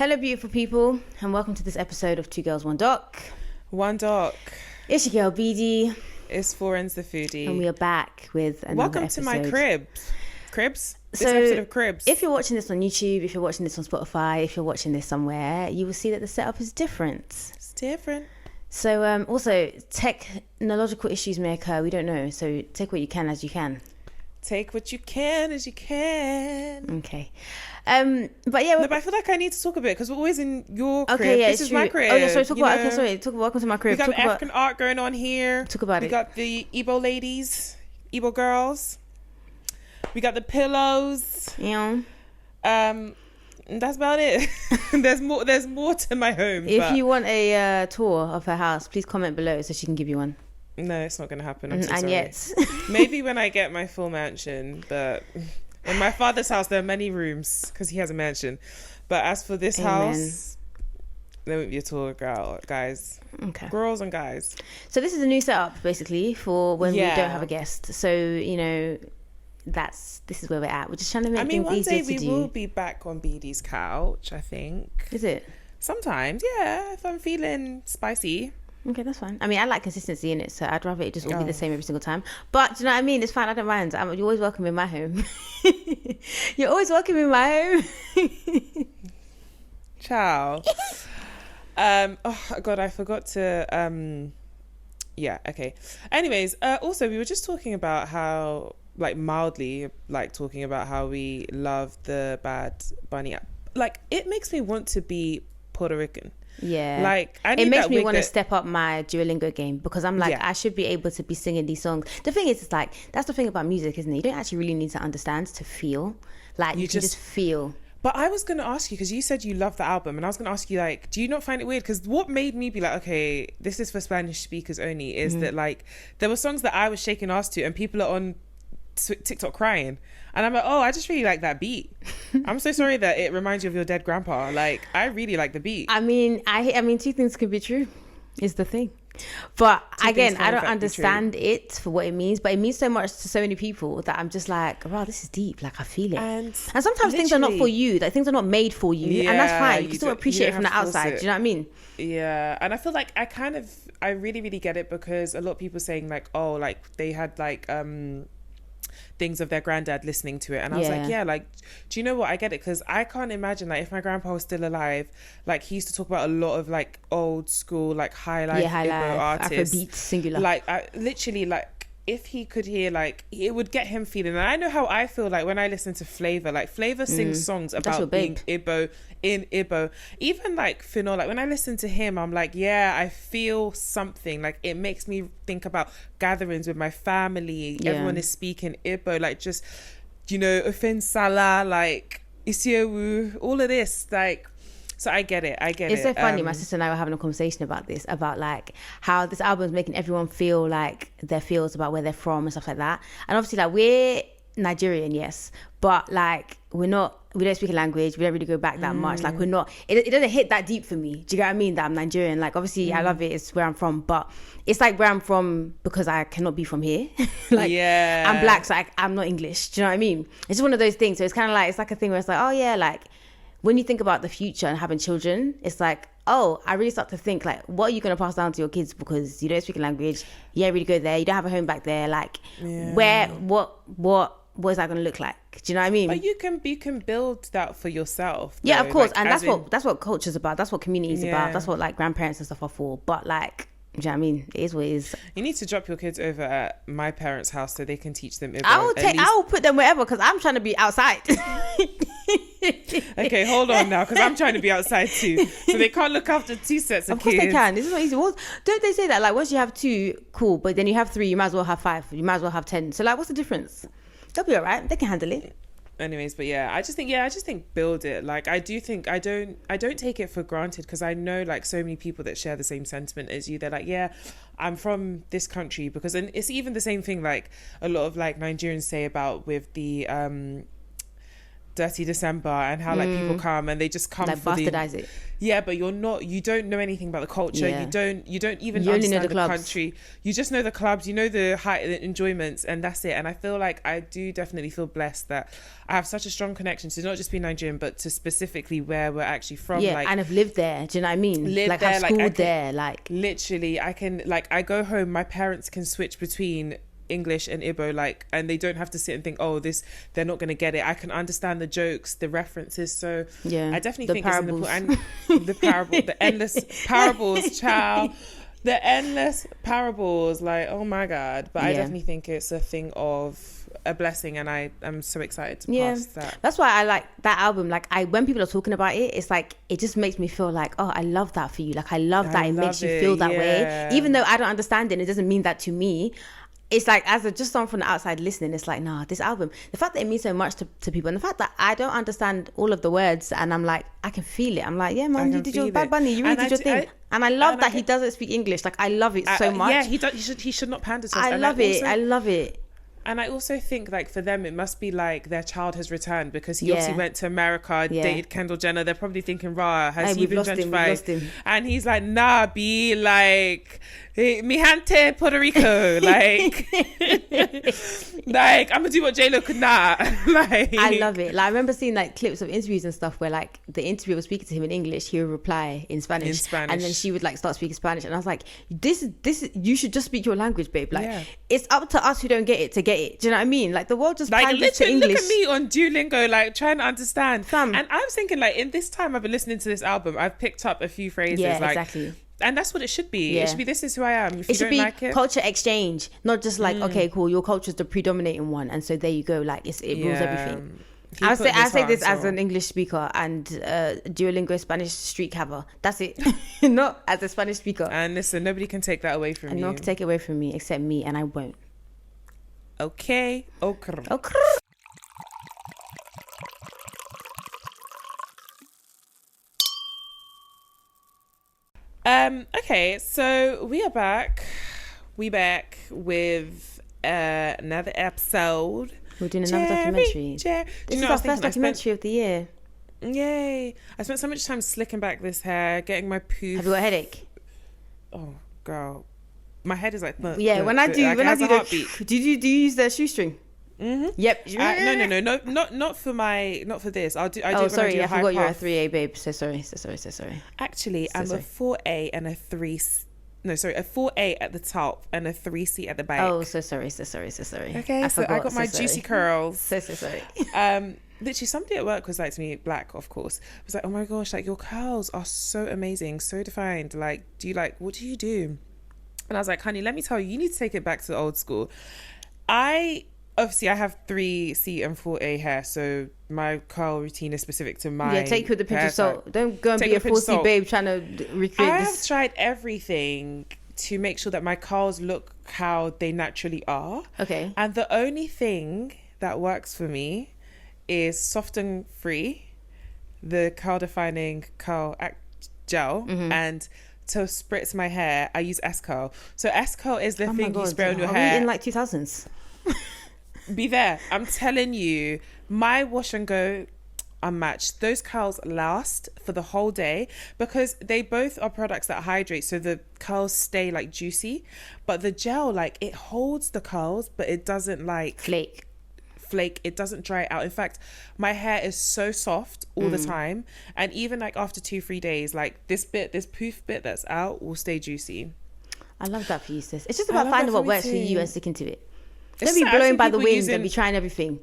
Hello, beautiful people, and welcome to this episode of Two Girls, One Doc. One Doc. It's your girl, BD. It's Florence the Foodie. And we are back with another Welcome episode. to my cribs. Cribs? This So, episode of Cribs. If you're watching this on YouTube, if you're watching this on Spotify, if you're watching this somewhere, you will see that the setup is different. It's different. So, also, technological issues may occur. We don't know. So, take what you can as you can. Take what you can as you can. Okay. But yeah. No, but I feel like I need to talk a bit because we're always in your crib. Okay, yeah, this it's is true. my crib. Oh, yeah, sorry. Talk about welcome to my crib. We got talk the African art going on here. Talk about it. We got the Igbo ladies, Igbo girls. We got the pillows. Yeah. That's about it. There's more to my home. If you want a tour of her house, please comment below so she can give you one. No, it's not going to happen. I'm so And sorry. yet. Maybe when I get my full mansion, but in my father's house, there are many rooms because he has a mansion. But as for this house, there won't be a tour, guys. Okay. Girls and guys. So this is a new setup, basically, for when we don't have a guest. So, this is where we're at. We're just trying to make things easier to do. One day we will be back on BD's couch, I think. Is it? Sometimes, yeah, if I'm feeling spicy. Okay, that's fine. I mean, I like consistency in it, so I'd rather it just all be the same every single time. But do you know what I mean? It's fine. I don't mind. You're always welcome in my home. You're always welcome in my home. Ciao. Oh God, I forgot to. Yeah. Okay. Anyways, also we were just talking about how, mildly, talking about how we love the Bad Bunny. It makes me want to be Puerto Rican. Yeah, I need it makes that me wig want to step up my Duolingo game because I'm I should be able to be singing these songs. The thing is, that's the thing about music, isn't it? You don't actually really need to understand to feel. You can just feel. But I was going to ask you, because you said you love the album, and I was going to ask you, do you not find it weird? Because what made me be okay, this is for Spanish speakers only, is that there were songs that I was shaking ass to, and people are on TikTok crying, and I'm oh, I just really like that beat. I'm so sorry that it reminds you of your dead grandpa. I really like the beat. I mean two things can be true is the thing, but again, I don't understand it for what it means, but it means so much to so many people that I'm just wow, this is deep. I feel it, and sometimes things are not for you, things are not made for you, and that's fine. You can still appreciate it from the outside. Do you know what I mean? Yeah. And I feel I really, really get it, because a lot of people saying they had things of their granddad listening to it, and I was do you know what, I get it, because I can't imagine if my grandpa was still alive, he used to talk about a lot of old school high life Igbo artists, Afrobeat singular, literally if he could hear it would get him feeling. And I know how I feel when I listen to Flavor. Flavor sings songs about being Igbo in Igbo. Even Fino, when I listen to him, I'm yeah, I feel something. It makes me think about gatherings with my family. Everyone is speaking Igbo, just Ofen Sala, Isiewu, all of this, so I get it. It's so funny. My sister and I were having a conversation about this, about how this album is making everyone feel their feels about where they're from and stuff like that. And obviously we're Nigerian, yes, but we don't speak a language. We don't really go back that much. We're not, it doesn't hit that deep for me. Do you get what I mean? That I'm Nigerian. Obviously I love it. It's where I'm from, but it's where I'm from because I cannot be from here. I'm black, so I'm not English. Do you know what I mean? It's just one of those things. So it's kind of it's a thing where it's oh yeah, when you think about the future and having children, it's oh, I really start to think what are you going to pass down to your kids, because you don't speak a language, you don't really go there, you don't have a home back there, where what is that going to look like? Do you know what I mean? But you can build that for yourself, though. Yeah, of course. And that's what culture's about, that's what community is about, that's what grandparents and stuff are for. But do you know what I mean? It is what it is. You need to drop your kids over at my parents' house so they can teach them Igbo. I will put them wherever, because I'm trying to be outside. Okay, hold on now, because I'm trying to be outside too. So they can't look after two sets of kids. Of course they can. This is not easy. Don't they say that once you have 2, cool, but then you have 3, you might as well have 5, you might as well have 10. So what's the difference? They'll be all right. They can handle it. Anyways, but I just think build it. I don't take it for granted, because I know so many people that share the same sentiment as you. They're yeah, I'm from this country, because, and it's even the same thing a lot of Nigerians say about with the Dirty December and how like people come and they just come like for bastardize it. Yeah, but you don't know anything about the culture. Yeah. You don't even You only know understand the the clubs. country. You just know the clubs, you know the enjoyments, and that's it. And I feel like I do definitely feel blessed that I have such a strong connection to not just be Nigerian, but to specifically where we're actually from. Yeah, like, and I've lived there. Do you know what I mean? Lived like there, I've like, schooled I can- there. Like literally, I can, like, I go home, my parents can switch between English and Igbo, like, and they don't have to sit and think, oh, they're not going to get it. I can understand the jokes, the references. So yeah, I definitely the think parables. the endless parables, child, the endless parables, like, oh my God. But I definitely think it's a thing of a blessing, and I am so excited to pass that. That's why I like that album. Like when people are talking about it, it's like it just makes me feel like, oh, I love that for you. Like I love that it makes you feel that way, even though I don't understand it. It doesn't mean that to me. It's like, as just someone from the outside listening, it's like, nah, this album, the fact that it means so much to people, and the fact that I don't understand all of the words, and I'm like, I can feel it. I'm like, yeah, man, you did your Bad Bunny, you really did your thing. And I love that he doesn't speak English. Like, I love it so much. Yeah, he should not pander to us. I love it. And I also think, like, for them, it must be like their child has returned, because he obviously went to America, dated Kendall Jenner. They're probably thinking, rah, has he been gentrified? And he's like, nah, be like, mi gente Puerto Rico. Like, like, I'm going to do what J-Lo could not. Like, I love it. Like, I remember seeing like clips of interviews and stuff where like the interviewer was speaking to him in English, he would reply in Spanish. And then she would like start speaking Spanish. And I was like, this is you should just speak your language, babe. Like, it's up to us who don't get it to get it. Do you know what I mean? Like, the world just like, panders to English. Look at me on Duolingo, like, trying to understand. And I was thinking, like, in this time I've been listening to this album, I've picked up a few phrases. Yeah, like, exactly. And that's what it should be. It should be, this is who I am. If it you should don't be like it, culture exchange, not just like, okay, cool, your culture's the predominating one, and so there you go. Like, it rules everything. I say this as an English speaker and Duolingo Spanish street cover. That's it. Not as a Spanish speaker. And listen, nobody can take that away from you. No one can take it away from me except me, and I won't. Okay. Okay, so we are back. We back with another episode. We're doing another documentary. This is our first documentary of the year. Yay! I spent so much time slicking back this hair, getting my poof. Have you got a headache? Oh, girl, my head is like when I do the, do you use the shoestring? Mm-hmm. Yep. No, not for this. I do. Oh, sorry, I forgot you're a puff. 3A, babe. So sorry. Actually, I'm a 4A and a 3. No, sorry, a 4A at the top and a 3C at the back. Oh, so sorry. Okay, I got my juicy curls. So sorry. Literally, somebody at work was like to me, black, of course, was like, oh my gosh, like, your curls are so amazing, so defined. Like, what do you do? And I was like, honey, let me tell you, you need to take it back to the old school. Obviously, I have 3C and 4A hair, so my curl routine is specific to my Yeah, take with a pinch of salt. Don't go and be a 4C babe trying to recreate this. I have tried everything to make sure that my curls look how they naturally are. Okay. And the only thing that works for me is Soft and Free, the curl defining curl gel, and to spritz my hair, I use S-Curl. So S-Curl is the thing you spray on your hair. Are we in like 2000s? Be there. I'm telling you, my wash and go unmatched. Those curls last for the whole day because they both are products that hydrate, so the curls stay like juicy, but the gel, like, it holds the curls, but it doesn't like flake. It doesn't dry out. In fact, my hair is so soft all the time, and even like after 2-3 days, like this poof bit that's out will stay juicy. I love that for you, sis. It's just about finding what works for you and sticking to it. Don't be blown by the wind and be trying everything.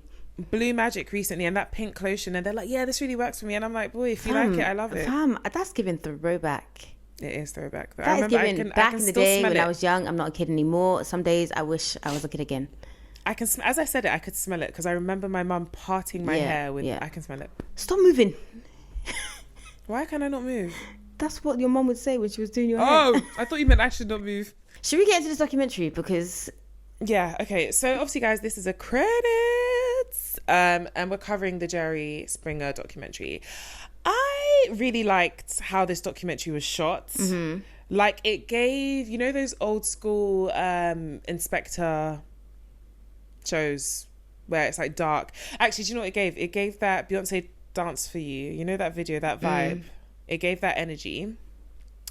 Blue Magic recently and that pink lotion, and they're like, yeah, this really works for me, and I'm like, boy, if you like it, I love it. That's giving throwback. It is throwback. That is giving back in the day when I was young. I'm not a kid anymore. Some days I wish I was a kid again. I can, as I said it, I could smell it because I remember my mum parting my hair with. I can smell it. Stop moving. Why can I not move? That's what your mum would say when she was doing your hair. Oh, I thought you meant I should not move. Should we get into this documentary? Because yeah, okay. So obviously, guys, this is a credits, and we're covering the Jerry Springer documentary. I really liked how this documentary was shot. Mm-hmm. Like, it gave, those old school inspector shows, where it's like dark. Actually, do you know what it gave? It gave that Beyonce Dance for You. You know that video, that vibe? It gave that energy.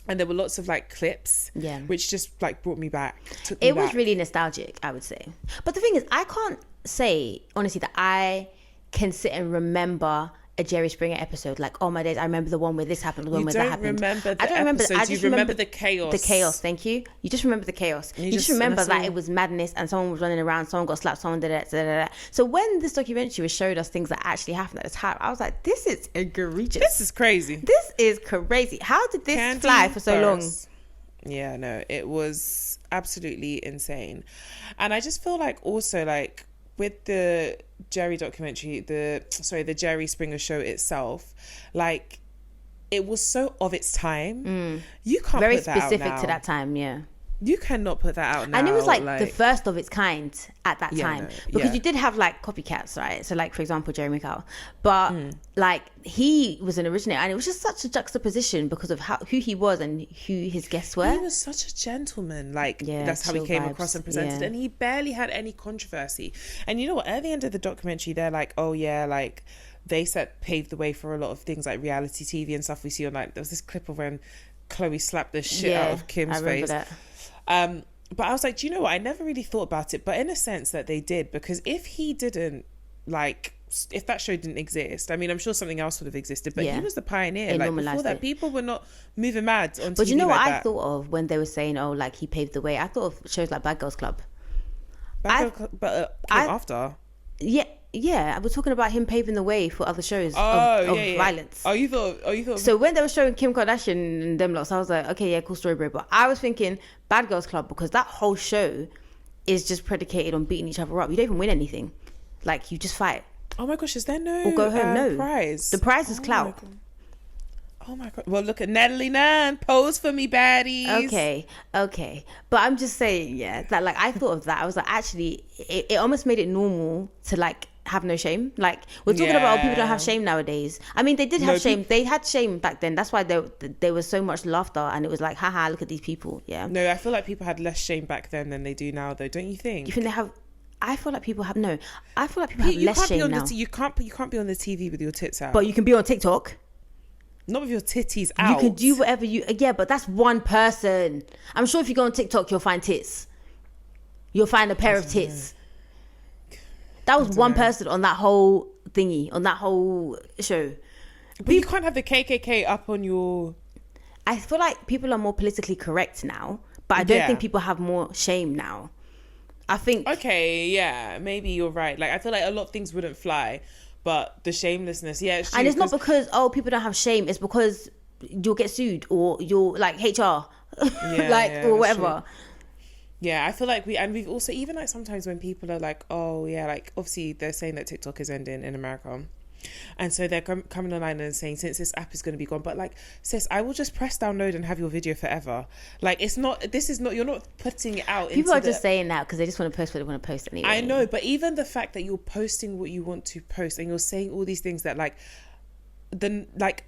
And there were lots of like clips, which just like brought me back. It was really nostalgic, I would say. But the thing is, I can't say honestly that I can sit and remember a Jerry Springer episode like, oh my days, I remember the one where this happened, the one where that happened. I don't remember the episodes. You remember the chaos. The chaos, thank you. You just remember the chaos. You just remember that it was madness and someone was running around, someone got slapped, someone did it. So when this documentary showed us things that actually happened at the time, I was like, this is egregious. This is crazy. This is crazy. How did this fly for so long? Yeah, no, it was absolutely insane. And I just feel like also like with the Jerry documentary, the Jerry Springer show itself, like it was so of its time. You can't very put that specific out now. To that time, yeah. You cannot put that out now. And it was like the first of its kind at that time. No, because you did have like copycats, right? So like, for example, Jeremy Kyle. But like he was an originator and it was just such a juxtaposition because of who he was and who his guests were. He was such a gentleman. Like that's how he came across and presented. And he barely had any controversy. And you know what? At the end of the documentary, they're like, oh yeah, like they paved the way for a lot of things like reality TV and stuff we see on like, there was this clip of when Chloe slapped the shit out of Kim's face. That. But I was like, do you know what? I never really thought about it, but in a sense that they did, because if he didn't, like, if that show didn't exist, I mean, I'm sure something else would have existed, but he was the pioneer. Like before that, people were not moving mad on TV. But you know like what that. I thought of when they were saying, oh, like he paved the way? I thought of shows like Bad Girls Club. But after. Yeah, I was talking about him paving the way for other shows of violence. You thought. So when they were showing Kim Kardashian and them lots, I was like, okay, yeah, cool story, bro. But I was thinking Bad Girls Club, because that whole show is just predicated on beating each other up. You don't even win anything. Like, you just fight. Oh my gosh, is there no or go home? prize? The prize is clout. Oh my god. Well, look at Natalie Nunn. Pose for me, baddies. Okay. But I'm just saying, that like I thought of that. I was like, actually, it almost made it normal to like have no shame. Like we're talking about people don't have shame nowadays. I mean, they did have shame. They had shame back then. That's why there was so much laughter, and it was like, haha, look at these people. Yeah. No, I feel like people had less shame back then than they do now, though. Don't you think? You think they have? I feel like people have have less shame now. You can't be on the TV with your tits out. But you can be on TikTok. Not with your titties out. You can do whatever but that's one person. I'm sure if you go on TikTok, you'll find tits. You'll find a pair of tits. That was one person on that whole thingy, on that whole show. But you can't have the KKK up on your... I feel like people are more politically correct now, but I don't think people have more shame now. I think... Okay, yeah, maybe you're right. Like, I feel like a lot of things wouldn't fly, but the shamelessness, it's true. And it's not because, people don't have shame. It's because you'll get sued or you'll, like, HR. Or whatever. Yeah, I feel like we've also, even like sometimes when people are like, oh yeah, like obviously they're saying that TikTok is ending in America. And so they're coming online and saying, since this app is going to be gone, but like, sis, I will just press download and have your video forever. Like, you're not putting it out. People are just saying that because they just want to post what they want to post anyway. I know, but even the fact that you're posting what you want to post and you're saying all these things that like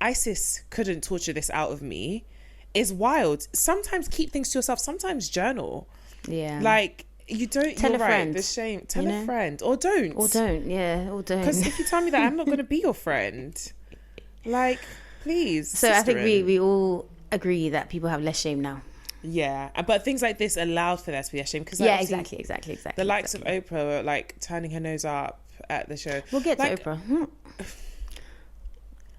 ISIS couldn't torture this out of me is wild. Sometimes keep things to yourself, sometimes journal. Yeah. Like, you don't tell a friend. The shame. Tell a friend. Or don't. Or don't. Because if you tell me that, I'm not going to be your friend. Like, please. So I think we all agree that people have less shame now. Yeah. But things like this allowed for there to be less shame. Cause exactly. The likes of Oprah are like turning her nose up at the show. We'll get to Oprah.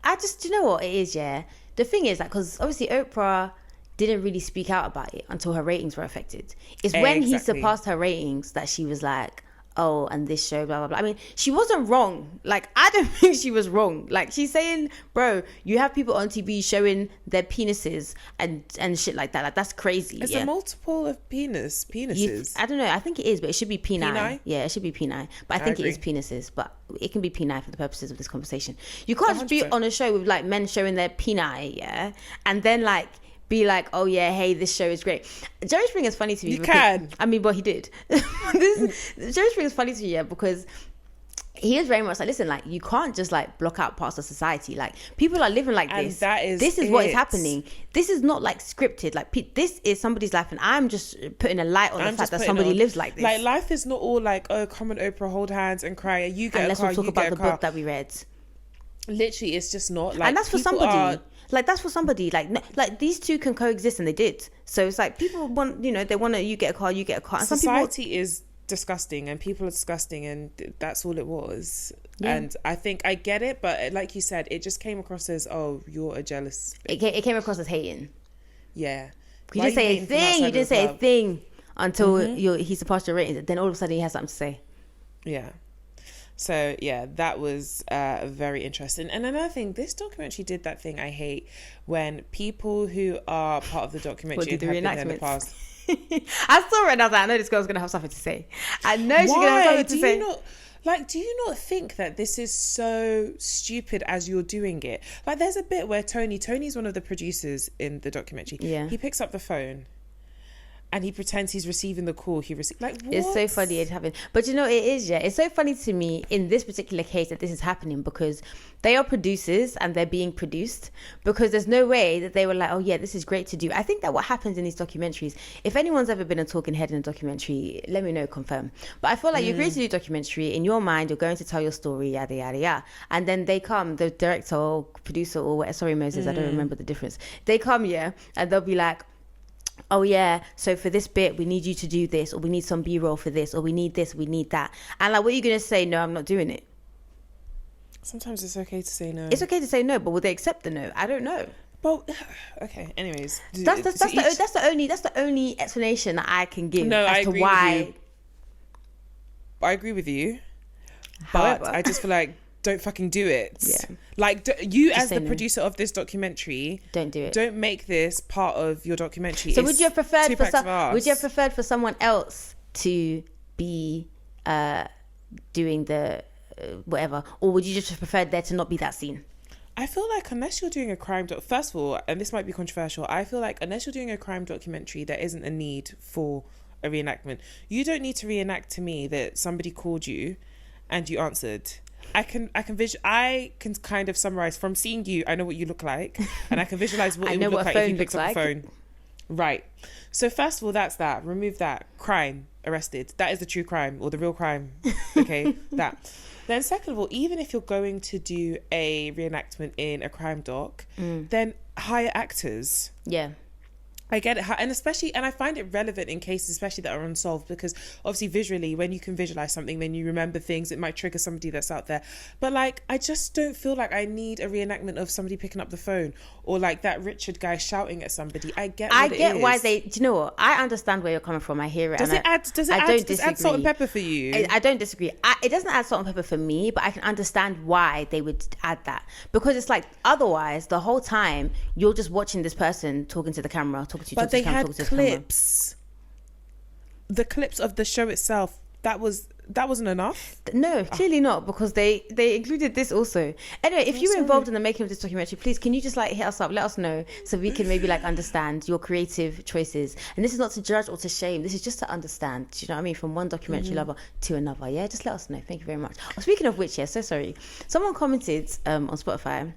I just, do you know what it is, The thing is, like, because obviously Oprah didn't really speak out about it until her ratings were affected. It's when he surpassed her ratings that she was like, oh, and this show, blah, blah, blah. I mean, she wasn't wrong. Like, I don't think she was wrong. Like, she's saying, bro, you have people on TV showing their penises and shit like that. Like, that's crazy. Is there multiple of penises? I don't know. I think it is, but it should be peni. Peni? Yeah, it should be peni. But I think it is penises. But it can be peni for the purposes of this conversation. You can't just be on a show with, like, men showing their peni, and then, like, be like, oh yeah, hey, this show is great. Jerry Springer's funny to me. But he did. Jerry Springer's funny to me, because he is very much like, listen, like, you can't just like block out parts of society. Like, people are living like this. This is what is happening. This is not like scripted. Like, this is somebody's life, and I'm just putting a light on the fact that somebody lives like this. Like, life is not all like, oh, come on, Oprah, hold hands and cry. You get a car, let's talk about the book that we read. Literally, it's just not like. And that's for somebody. Like, that's for somebody. Like, no, like, these two can coexist, and they did. So it's like, people want, you know, they want to, you get a car, you get a car. And society is disgusting, and people are disgusting, and that's all it was. Yeah. And I think I get it, but like you said, it just came across as, oh, you're a jealous. It came across as hating. Yeah. You didn't say a thing. You didn't say a thing until he surpassed your ratings. Then all of a sudden he has something to say. Yeah. So yeah, that was very interesting. And another thing, this documentary did that thing I hate, when people who are part of the documentary have been there in the past. I saw it and I was like, I know this girl's going to have something to say. I know she's going to have something to say. Do you not think that this is so stupid as you're doing it? Like, there's a bit where Tony's one of the producers in the documentary. Yeah. He picks up the phone and he pretends he's receiving the call. Like, what? It's so funny it's happening. But you know, it is, yeah. It's so funny to me in this particular case that this is happening, because they are producers and they're being produced, because there's no way that they were like, oh yeah, this is great to do. I think that what happens in these documentaries, if anyone's ever been a talking head in a documentary, let me know, confirm. But I feel like you agree to do a documentary, in your mind, you're going to tell your story, yada, yada, yada. And then they come, the director or producer or whatever, sorry, Moses, I don't remember the difference. They come, yeah, and they'll be like, oh yeah, so for this bit we need you to do this, or we need some B-roll for this, or we need this, we need that. And like, what are you gonna say? No, I'm not doing it. Sometimes it's okay to say no. It's okay to say no, but will they accept the no? I don't know. Well, okay. Anyways, that's the only explanation that I can give as to why. I agree with you, but I just feel like, don't fucking do it. Yeah. Like, you just as the producer of this documentary, don't do it. Don't make this part of your documentary. So would you have preferred for someone else to be doing the whatever, or would you just have preferred there to not be that scene? I feel like unless you're doing a crime first of all, and this might be controversial, I feel like unless you're doing a crime documentary, there isn't a need for a reenactment. You don't need to reenact to me that somebody called you and you answered. I can kind of summarize from seeing you. I know what you look like, and I can visualize what it would look like if you picked up the phone. Right. So first of all, that's that. Remove that. Crime. Arrested. That is the true crime, or the real crime. Okay. That. Then second of all, even if you're going to do a reenactment in a crime doc, then hire actors. Yeah. I get it, and I find it relevant in cases especially that are unsolved, because obviously visually, when you can visualize something, then you remember things. It might trigger somebody that's out there. But like, I just don't feel like I need a reenactment of somebody picking up the phone, or like that Richard guy shouting at somebody. I get why they. Do you know what? I understand where you're coming from. I hear it. Does it add salt and pepper for you? I don't disagree. It doesn't add salt and pepper for me, but I can understand why they would add that, because it's like, otherwise the whole time you're just watching this person talking to the camera, but they had clips. The clips of the show itself, that wasn't enough. No, clearly not, because they included this also. Anyway, if you were involved in the making of this documentary, please can you just like hit us up, let us know, so we can maybe like understand your creative choices. And this is not to judge or to shame, this is just to understand, do you know what I mean, from one documentary lover to another. Yeah, just let us know. Thank you very much. Oh, speaking of which, yeah, so sorry, someone commented on Spotify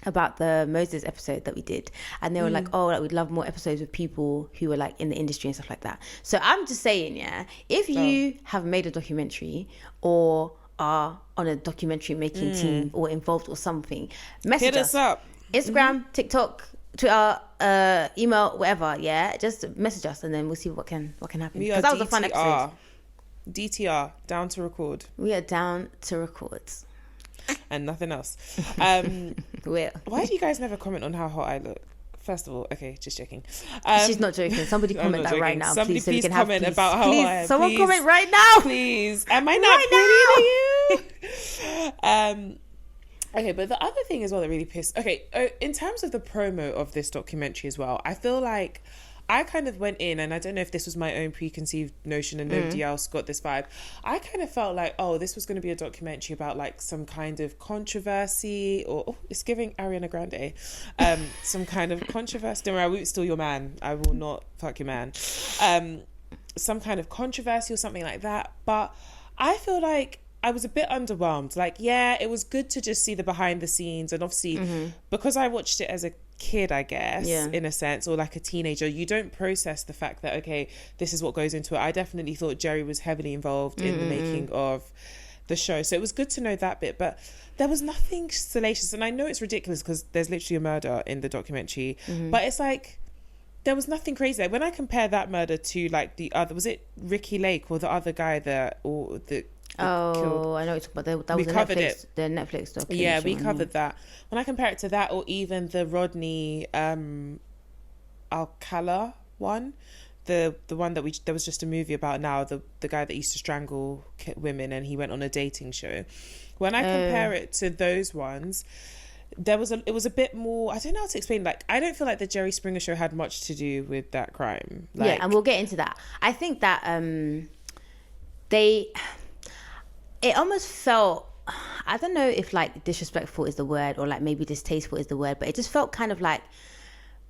about the Moses episode that we did, and they were like, oh, like, we'd love more episodes with people who were like in the industry and stuff like that. So I'm just saying, yeah, if you have made a documentary or are on a documentary making team or involved or something, message us up. Instagram, TikTok, Twitter, email, whatever. Yeah, just message us and then we'll see what can happen, because that was a fun episode. DTR, down to record. We are down to record and nothing else. Why do you guys never comment on how hot I look? First of all, okay, just joking. She's not joking. Somebody comment that right now. Somebody please so comment about how hot I am. Someone comment right now. Please. Am I not pretty to you? Okay, but the other thing as well that really pissed... Okay, in terms of the promo of this documentary as well, I feel like I kind of went in, and I don't know if this was my own preconceived notion and nobody else got this vibe. I kind of felt like, oh, this was going to be a documentary about like some kind of controversy, or it's giving Ariana Grande, some kind of controversy. Don't worry, I won't steal your man. I will not fuck your man. Some kind of controversy or something like that. But I feel like I was a bit underwhelmed. Like, yeah, it was good to just see the behind the scenes. And obviously, because I watched it as a kid, I guess, in a sense, or like a teenager, you don't process the fact that, okay, this is what goes into it. I definitely thought Jerry was heavily involved in the making of the show. So it was good to know that bit. But there was nothing salacious. And I know it's ridiculous because there's literally a murder in the documentary. But it's like, there was nothing crazy. When I compare that murder to like the other, was it Ricky Lake or the other guy that killed? I know what you're talking about. That was the Netflix documentary. Yeah, we covered that. When I compare it to that, or even the Rodney Alcala one, the one that there was just a movie about now, the guy that used to strangle women and he went on a dating show. When I compare it to those ones, it was a bit more, I don't know how to explain, like, I don't feel like the Jerry Springer show had much to do with that crime. Like, yeah, and we'll get into that. I think that it almost felt, I don't know if like disrespectful is the word or like maybe distasteful is the word, but it just felt kind of like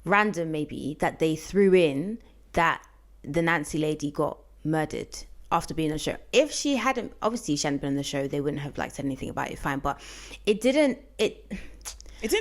random maybe that they threw in that the Nancy lady got murdered after being on the show. If she hadn't, obviously she hadn't been on the show, they wouldn't have like said anything about it, fine, but it didn't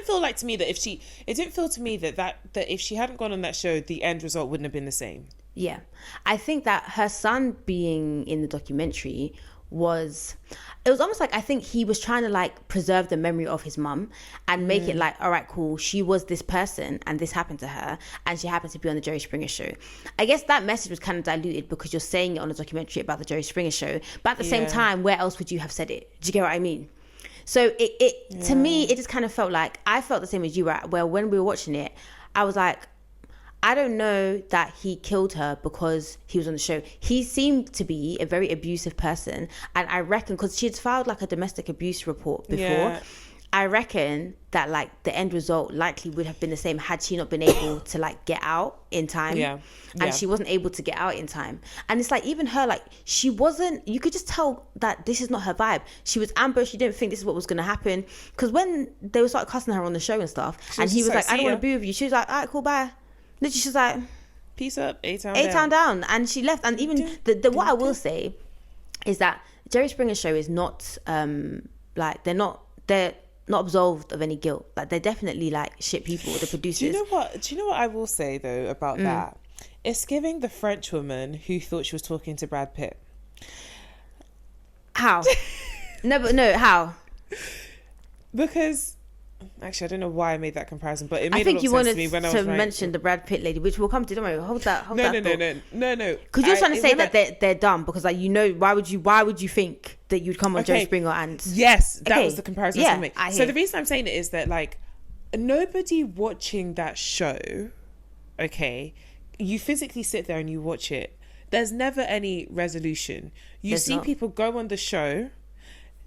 feel like to me that that if she hadn't gone on that show, the end result wouldn't have been the same. Yeah. I think that her son being in the documentary it was almost like, I think he was trying to like preserve the memory of his mum and make it like, all right, cool, she was this person and this happened to her and she happened to be on the Jerry Springer show. I guess that message was kind of diluted because you're saying it on a documentary about the Jerry Springer show, but at the same time, where else would you have said it? Do you get what I mean? So it to me, it just kind of felt like, I felt the same as you were, where when we were watching it, I was like, I don't know that he killed her because he was on the show. He seemed to be a very abusive person. And I reckon, because she had filed like a domestic abuse report before, I reckon that like the end result likely would have been the same had she not been able to like get out in time. And she wasn't able to get out in time. And it's like, even her, like, she wasn't, you could just tell that this is not her vibe. She was ambushed. She didn't think this is what was going to happen. Because when they were started cussing her on the show and stuff, and he was like, I don't want to be with you. She was like, all right, cool, bye. Literally, she's like, peace up, A-Town down. And she left. And even what I will say is that Jerry Springer show is not like, they're not absolved of any guilt. Like, they're definitely like shit people, the producers. Do you know what I will say though about that? It's giving the French woman who thought she was talking to Brad Pitt. How? How? Because actually, I don't know why I made that comparison, but it made a lot of sense to me when I was to mention the Brad Pitt lady, which we'll come to. Don't worry, hold that. No. Because you're trying to say that they're dumb because, like, you know, why would you think that you'd come on Jerry Springer and that was the comparison I was going to make. So the reason I'm saying it is that, like, nobody watching that show, you physically sit there and you watch it. There's never any resolution. You see people go on the show,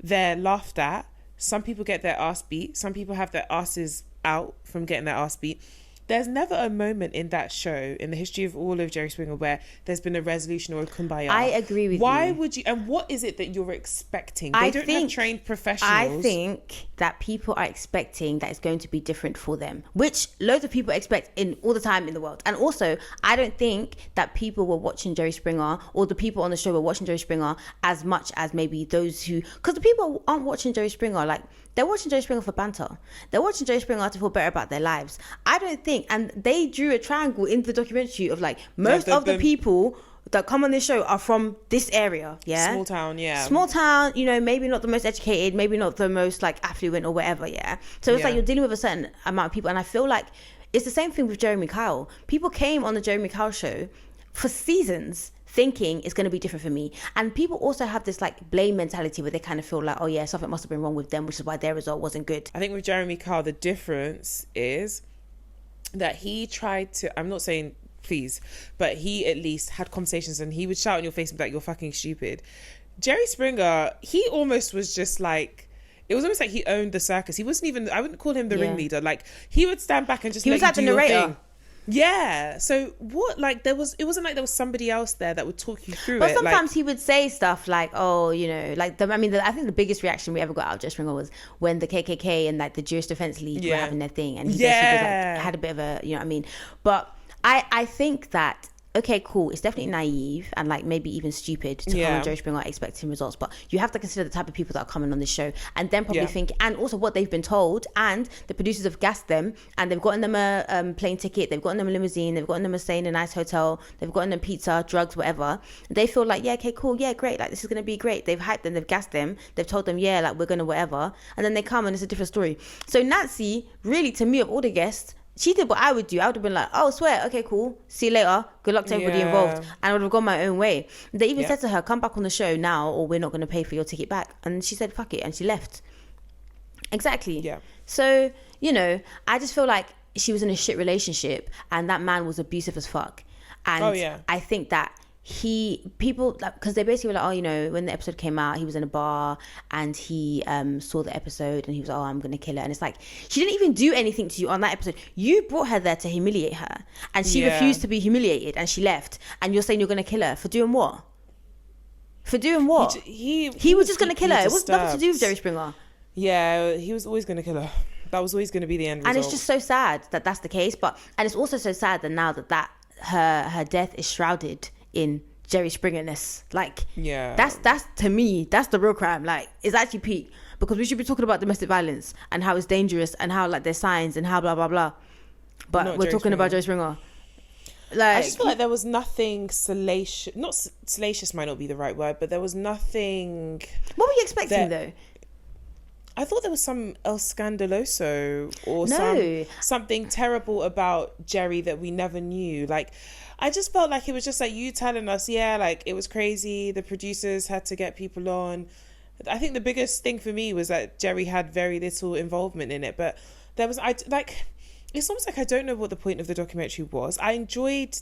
they're laughed at. Some people get their ass beat. Some people have their asses out from getting their ass beat. There's never a moment in that show, in the history of all of Jerry Springer, where there's been a resolution or a kumbaya. I agree with you. Why would you? And what is it that you're expecting? They don't have trained professionals. I think that people are expecting that it's going to be different for them, which loads of people expect in all the time in the world. And also, I don't think that people were watching Jerry Springer, or the people on the show were watching Jerry Springer as much as maybe those who, because the people aren't watching Jerry Springer, like, they're watching Jerry Springer for banter. They're watching Jerry Springer to feel better about their lives. I don't think, and they drew a triangle into the documentary of like, most of the people that come on this show are from this area, small town, you know, maybe not the most educated, maybe not the most like affluent or whatever, so it's like you're dealing with a certain amount of people. And I feel like it's the same thing with Jeremy Kyle. People came on the Jeremy Kyle show for seasons thinking it's going to be different for me, and people also have this like blame mentality where they kind of feel like, oh yeah, something must have been wrong with them, which is why their result wasn't good. I think with Jeremy Kyle, the difference is that he tried to, I'm not saying please, but he at least had conversations and he would shout in your face and be like, you're fucking stupid. Jerry Springer, he almost was just like, it was almost like he owned the circus. He wasn't even, I wouldn't call him the ringleader. Like, he would stand back and just he was like the narrator. Yeah. So what, like, it wasn't like there was somebody else there that would talk you through it. But sometimes he would say stuff like, oh, you know, like, I think the biggest reaction we ever got out of Jerry Springer was when the KKK and like the Jewish Defense League were having their thing, and he basically was, like, had a bit of a, you know what I mean? But I think that okay, cool, it's definitely naive and like maybe even stupid to come on Jerry Springer expecting results, but you have to consider the type of people that are coming on this show, and then probably think, and also what they've been told, and the producers have gassed them, and they've gotten them a plane ticket, they've gotten them a limousine, they've gotten them a stay in a nice hotel, they've gotten them pizza, drugs, whatever. They feel like, yeah, okay, cool, yeah, great, like this is gonna be great. They've hyped them, they've gassed them, they've told them, yeah, like we're gonna whatever, and then they come and it's a different story. So Nancy, really, to me, of all the guests, she did what I would do. I would have been like, oh, swear, okay, cool, see you later, good luck to everybody involved, and I would have gone my own way. They even said to her, come back on the show now or we're not going to pay for your ticket back, and she said fuck it, and she left. Exactly. So, you know, I just feel like she was in a shit relationship and that man was abusive as fuck, and I think that people, because they basically were like, oh, you know, when the episode came out, he was in a bar and he saw the episode and he was like, oh, I'm gonna kill her. And it's like, she didn't even do anything to you on that episode. You brought her there to humiliate her, and she refused to be humiliated and she left, and you're saying you're gonna kill her for doing what? He was just gonna kill her. It was nothing to do with Jerry Springer. Yeah, he was always gonna kill her. That was always gonna be the end result. And it's just so sad that that's the case, and it's also so sad that now that her death is shrouded in Jerry Springerness. Like, that's to me, that's the real crime. Like, it's actually peak, because we should be talking about domestic violence and how it's dangerous and how like there's signs and how blah blah blah, but we're talking about Jerry Springer. Like, I just feel like there was nothing salacious. Not salacious might not be the right word, but there was nothing. What were you expecting though? I thought there was some El Scandaloso or something terrible about Jerry that we never knew. Like, I just felt like it was just like you telling us, like it was crazy. The producers had to get people on. I think the biggest thing for me was that Jerry had very little involvement in it. But there was, it's almost like I don't know what the point of the documentary was. I enjoyed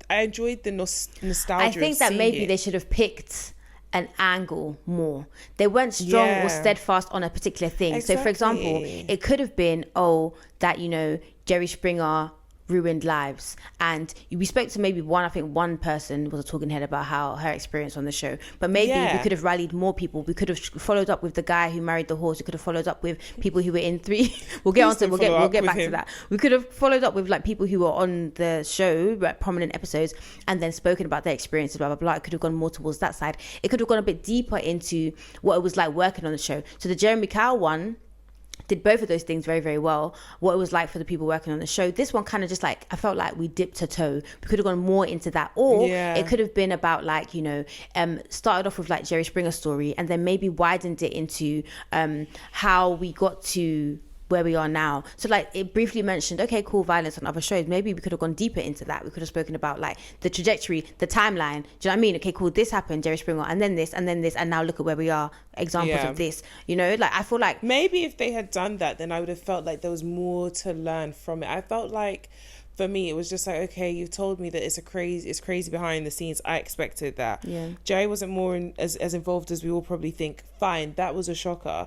the nostalgia. I think that maybe they should have picked an angle more. They weren't strong or steadfast on a particular thing. Exactly. So for example, it could have been, that, you know, Jerry Springer ruined lives, and we spoke to maybe one person was a talking head about how her experience on the show, but maybe we could have rallied more people. We could have followed up with the guy who married the horse. We could have followed up with people who were in three. We'll get back to that. We could have followed up with like people who were on the show, like prominent episodes, and then spoken about their experiences, blah blah blah. It could have gone more towards that side. It could have gone a bit deeper into what it was like working on the show. So the Jeremy Kyle one did both of those things very, very well. What it was like for the people working on the show. This one kind of just like, I felt like we dipped a toe. We could have gone more into that, or it could have been about like, you know, started off with like Jerry Springer's story and then maybe widened it into how we got to where we are now. So like it briefly mentioned, okay, cool, violence on other shows. Maybe we could have gone deeper into that. We could have spoken about like the trajectory, the timeline. Do you know what I mean? Okay, cool, this happened, Jerry Springer, and then this, and now look at where we are. Examples of this, you know, like I feel like maybe if they had done that, then I would have felt like there was more to learn from it. I felt like for me it was just like, okay, you told me that it's crazy behind the scenes. I expected that. Jerry wasn't more as involved as we all probably think. Fine, that was a shocker.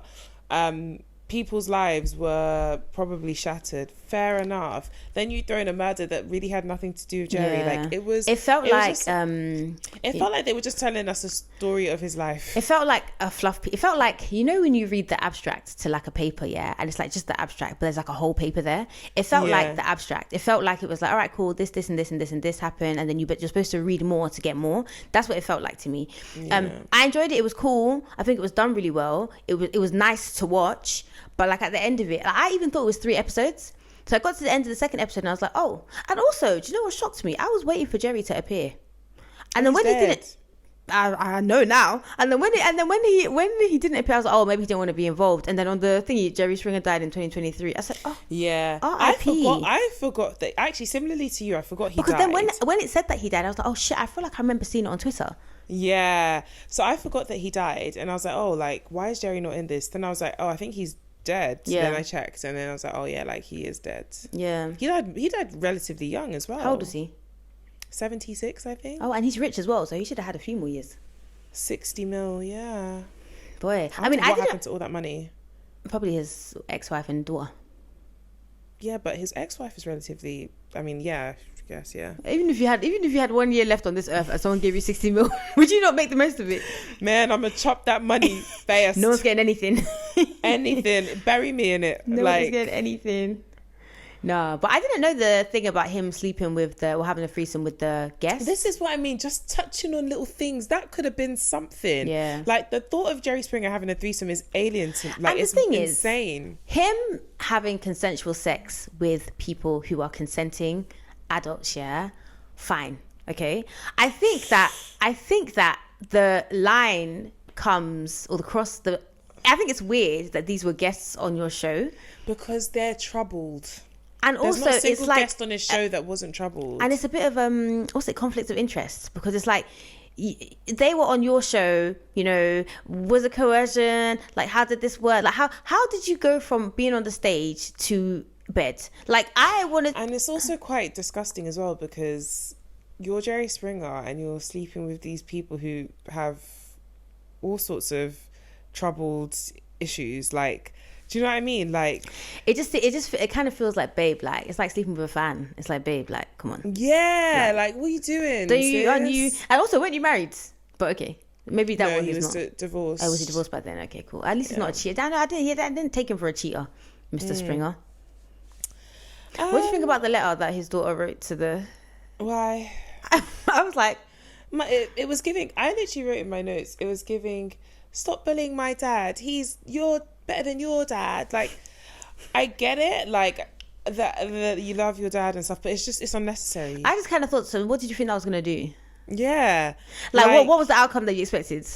People's lives were probably shattered. Fair enough. Then you throw in a murder that really had nothing to do with Jerry. Like it felt like they were just telling us a story of his life. It felt like a fluff. It felt like, you know, when you read the abstract to like a paper, and it's like just the abstract, but there's like a whole paper there. It felt like the abstract. It felt like it was like, all right, cool, this and this and this and this happened, and then you're supposed to read more to get more. That's what it felt like to me. I enjoyed it. It was cool. I think it was done really well. It was nice to watch. But like at the end of it, like, I even thought it was 3 episodes. So I got to the end of the second episode and I was like, oh. And also, do you know what shocked me? I was waiting for Jerry to appear. And then when he didn't, I know now. And then when he didn't appear, I was like, oh, maybe he didn't want to be involved. And then on the thingy, Jerry Springer died in 2023. I said, oh. Yeah. I forgot that. Actually, similarly to you, I forgot he died. Because then when it said that he died, I was like, oh shit, I feel like I remember seeing it on Twitter. Yeah. So I forgot that he died. And I was like, oh, like, why is Jerry not in this? Then I was like, oh, I think he's dead. Then I checked and then I was like, oh yeah, like he is dead. He died relatively young as well. How old was he? 76, I think. Oh, and he's rich as well, so he should have had a few more years. 60 mil, yeah. Boy, I mean, what happened to all that money? Probably his ex-wife and daughter. Yeah, but his ex-wife is relatively, I mean, yeah, I guess, yeah. Even if you had 1 year left on this earth and someone gave you 60 mil, would you not make the most of it? Man, I'm gonna chop that money fast. No one's getting anything. Anything. Bury me in it. No one's getting anything. No, but I didn't know the thing about him sleeping with or having a threesome with the guests. This is what I mean. Just touching on little things that could have been something. Yeah. Like the thought of Jerry Springer having a threesome is alien to like. And it's the thing insane. Is, him having consensual sex with people who are consenting adults, yeah, fine, okay. I think that the line comes or the cross the. I think it's weird that these were guests on your show because they're troubled. And there's also, not a single it's like guest on his show that wasn't troubled. And it's a bit of what's it, conflict of interest, because it's like they were on your show. You know, was it coercion? Like, how did this work? Like, how did you go from being on the stage to bed? Like, I wanted, and it's also quite disgusting as well because you're Jerry Springer and you're sleeping with these people who have all sorts of troubled issues. Like, do you know what I mean? Like, it kind of feels like, babe, like it's like sleeping with a fan. It's like, babe, like, come on. Yeah, like what are you doing? And also, weren't you married? But okay, maybe that no, one he was not. Divorced. Oh, was he divorced back then? Okay, cool. At least he's not a cheater. I didn't take him for a cheater, Mr. Springer. What do you think about the letter that his daughter wrote to the? Why? I was like, it was giving. I literally wrote in my notes. It was giving. Stop bullying my dad. You're better than your dad. Like, I get it. Like that you love your dad and stuff, but it's unnecessary. I just kind of thought. So, what did you think that was gonna do? Yeah. Like what was the outcome that you expected?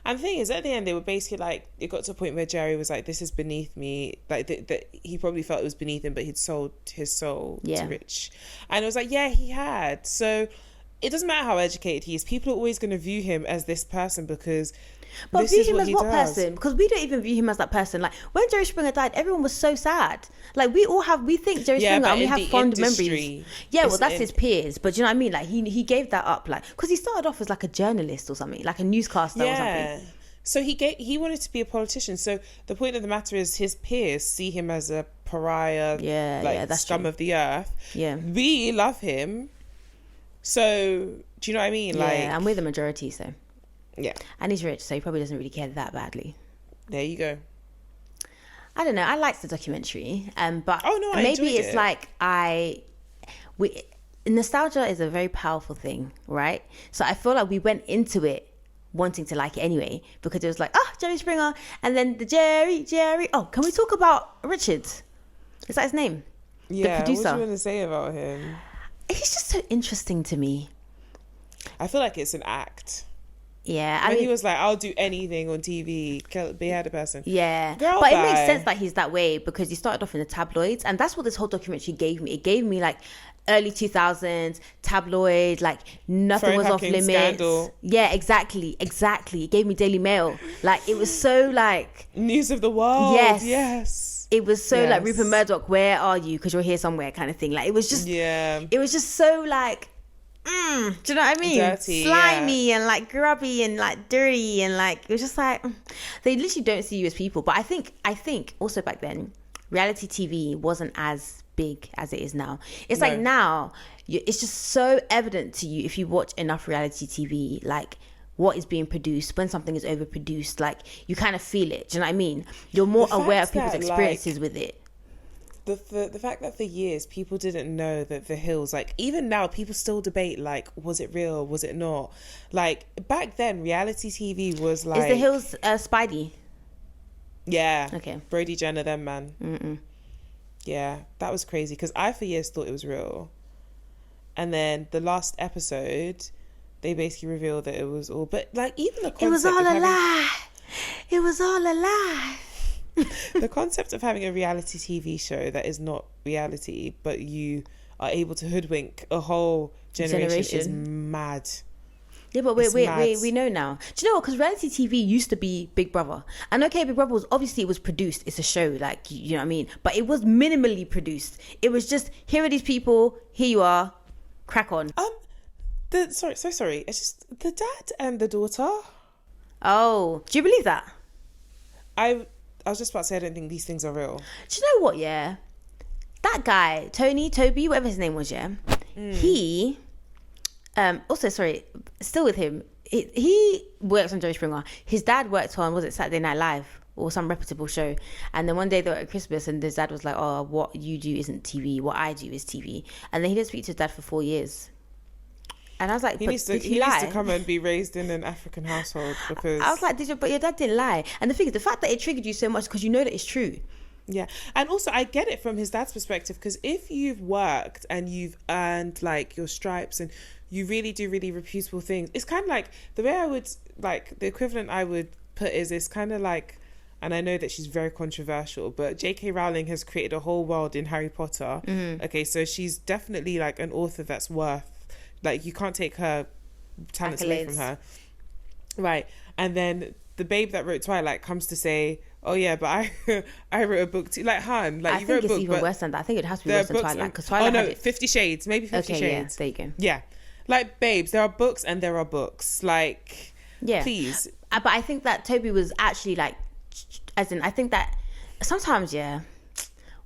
And the thing is, at the end, they were basically like, it got to a point where Jerry was like, this is beneath me. Like, that he probably felt it was beneath him, but he'd sold his soul to Rich. And it was like, yeah, he had. So it doesn't matter how educated he is. People are always going to view him as this person because But view him as what person? Because we don't even view him as that person. Like, when Jerry Springer died, everyone was so sad. Like, we think Jerry Springer and we have fond memories. Yeah, well, that's his peers. But do you know what I mean? Like, he gave that up. Like, because he started off as like a journalist or something, like a newscaster or something. So he wanted to be a politician. So the point of the matter is his peers see him as a pariah, that's scum of the earth. Yeah. We love him. So, do you know what I mean? Yeah, like, and we're the majority, so. Yeah. And he's rich, so he probably doesn't really care that badly. There you go. I don't know. I liked the documentary, but I maybe it's like nostalgia is a very powerful thing, right? So I feel like we went into it wanting to like it anyway because it was like, Jerry Springer, and then the Jerry. Oh, can we talk about Richard? Is that his name? Yeah. The producer. What do you want to say about him? He's just so interesting to me. I feel like it's an act. Yeah, I mean, he was like, I'll do anything on TV, behead a person. Yeah, but it makes sense that he's that way because he started off in the tabloids, and that's what this whole documentary gave me. It gave me like early 2000s tabloid, like nothing was off limits. Scandal. Yeah, exactly. It gave me Daily Mail. Like, it was so like news of the world. Yes. It was so like Rupert Murdoch, where are you? Because you're here somewhere, kind of thing. Like, it was just it was just so like. Do you know what I mean? Dirty, slimy and like grubby and like dirty and like it was just like they literally don't see you as people. But I think also back then reality TV wasn't as big as it is now. It's like now it's just so evident to you if you watch enough reality TV, like what is being produced, when something is overproduced, like you kind of feel it. Do you know what I mean? You're more aware of people's experiences with it. The fact that for years people didn't know that The Hills, like even now people still debate like, was it real, was it not? Like back then reality TV was like, is The Hills Spidey? Yeah. Okay. Brody Jenner, them man. Mm-mm. Yeah, that was crazy because I for years thought it was real, and then the last episode they basically revealed that it was all, but like even the concept it was all a lie. It was all a lie. The concept of having a reality TV show that is not reality, but you are able to hoodwink a whole generation is mad. Yeah, but we know now. Do you know what? Because reality TV used to be Big Brother. And okay, Big Brother was obviously it was produced. It's a show, like, you know what I mean? But it was minimally produced. It was just, here are these people, here you are, crack on. Sorry. It's just the dad and the daughter. Oh, do you believe that? I was just about to say I don't think these things are real. Do you know what, yeah? That guy, Toby, whatever his name was, yeah? He, also, sorry, still with him, he works on Jerry Springer. His dad worked on, was it Saturday Night Live? or some reputable show. And then one day they were at Christmas and his dad was like, oh, what you do isn't TV, what I do is TV. And then he didn't speak to his dad for 4 years. And I was like, he needs to come and be raised in an African household, because I was like, but your dad didn't lie. And the thing is, the fact that it triggered you so much because you know that it's true. Yeah. And also I get it from his dad's perspective, because if you've worked and you've earned like your stripes and you really do really reputable things, it's kind of like the way I would, like, the equivalent I would put is it's kind of like, and I know that she's very controversial, but J.K. Rowling has created a whole world in Harry Potter. Okay, so she's definitely like an author that's worth, like, you can't take her talents away from her. Right. And then the babe that wrote Twilight comes to say, oh yeah, but I wrote a book too. Like, hun, like, you wrote a book. I think it's even worse than that. I think it has to be worse than Twilight. Because Twilight had 50 Shades. Maybe 50 Shades. Yeah, there you go. Yeah. Like, babes, there are books and there are books. Like, yeah. Please. But I think that Toby was actually like, as in, I think that sometimes, yeah,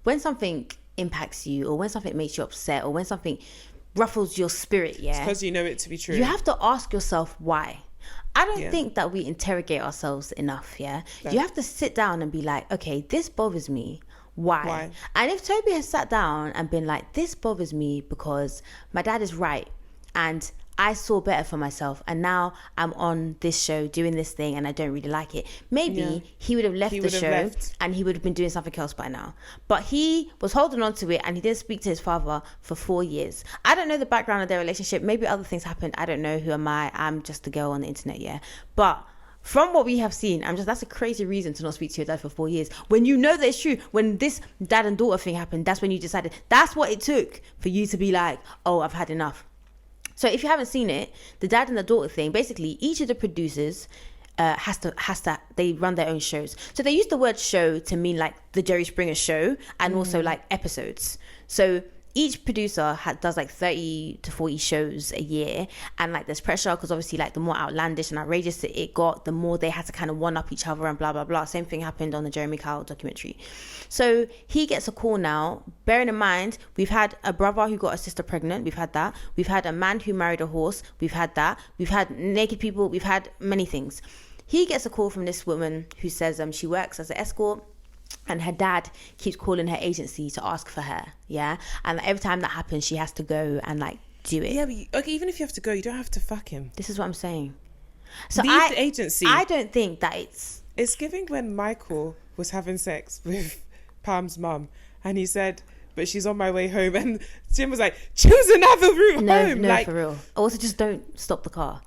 when something impacts you or when something makes you upset or when something ruffles your spirit, yeah, it's because you know it to be true. You have to ask yourself why. I don't think that we interrogate ourselves enough, yeah? No. You have to sit down and be like, okay, this bothers me. Why? And if Toby has sat down and been like, this bothers me because my dad is right and I saw better for myself and now I'm on this show doing this thing and I don't really like it, maybe he would have left the show and he would have been doing something else by now. But he was holding on to it and he didn't speak to his father for 4 years. I don't know the background of their relationship. Maybe other things happened. I don't know. Who am I? I'm just a girl on the internet, yeah. But from what we have seen, that's a crazy reason to not speak to your dad for 4 years. When you know that it's true, when this dad and daughter thing happened, that's when you decided, that's what it took for you to be like, oh, I've had enough. So if you haven't seen it, the dad and the daughter thing, basically each of the producers has to they run their own shows. So they use the word show to mean like the Jerry Springer show and also like episodes. So each producer does like 30 to 40 shows a year, and like there's pressure because obviously like the more outlandish and outrageous it got, the more they had to kind of one up each other and blah blah blah. Same thing happened on the Jeremy Kyle documentary. So he gets a call now, bearing in mind we've had a brother who got a sister pregnant, we've had that, we've had a man who married a horse, we've had that, we've had naked people, we've had many things. He gets a call from this woman who says she works as an escort and her dad keeps calling her agency to ask for her, yeah? And every time that happens, she has to go and, like, do it. Yeah, but okay, even if you have to go, you don't have to fuck him. This is what I'm saying. So leave the agency. I don't think that it's... It's giving when Michael was having sex with Pam's mum, and he said, but she's on my way home, and Jim was like, choose another route home. No, like, for real. Also, just don't stop the car.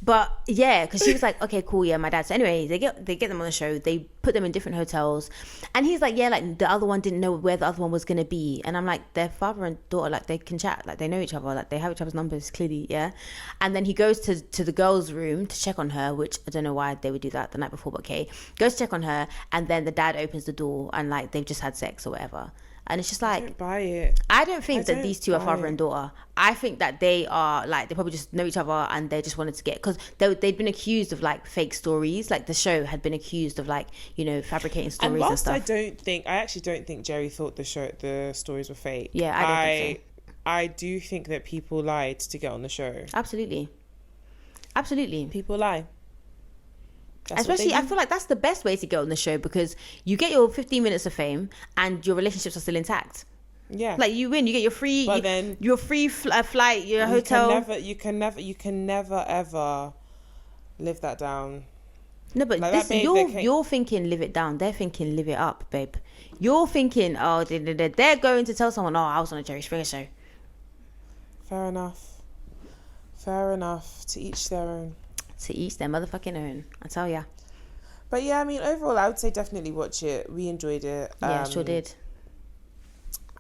But yeah, because she was like, okay, cool, yeah, my dad. So anyway, they get them on the show. They put them in different hotels, and he's like, yeah, like the other one didn't know where the other one was gonna be, and I'm like, their father and daughter, like they can chat, like they know each other, like they have each other's numbers clearly, yeah. And then he goes to the girls' room to check on her, which I don't know why they would do that the night before, but okay, goes to check on her, and then the dad opens the door and like they've just had sex or whatever. And it's just like, I don't buy it. I don't think that these two are father and daughter. I think that they are like, they probably just know each other and they just wanted to get, because they'd been accused of like fake stories. Like the show had been accused of like, you know, fabricating stories and stuff. I actually don't think Jerry thought the stories were fake. Yeah, I don't think so. I do think that people lied to get on the show. Absolutely. People lie. Especially, I feel like that's the best way to get on the show, because you get your 15 minutes of fame and your relationships are still intact. Yeah, like you win, you get your free, your free flight, your hotel. You can never ever live that down. No, but like you're thinking live it down. They're thinking live it up, babe. You're thinking, oh, they're going to tell someone, oh, I was on a Jerry Springer show. Fair enough. To each their own. To each their motherfucking own, I tell ya. But yeah, I mean, overall, I would say definitely watch it. We enjoyed it. Yeah, sure did.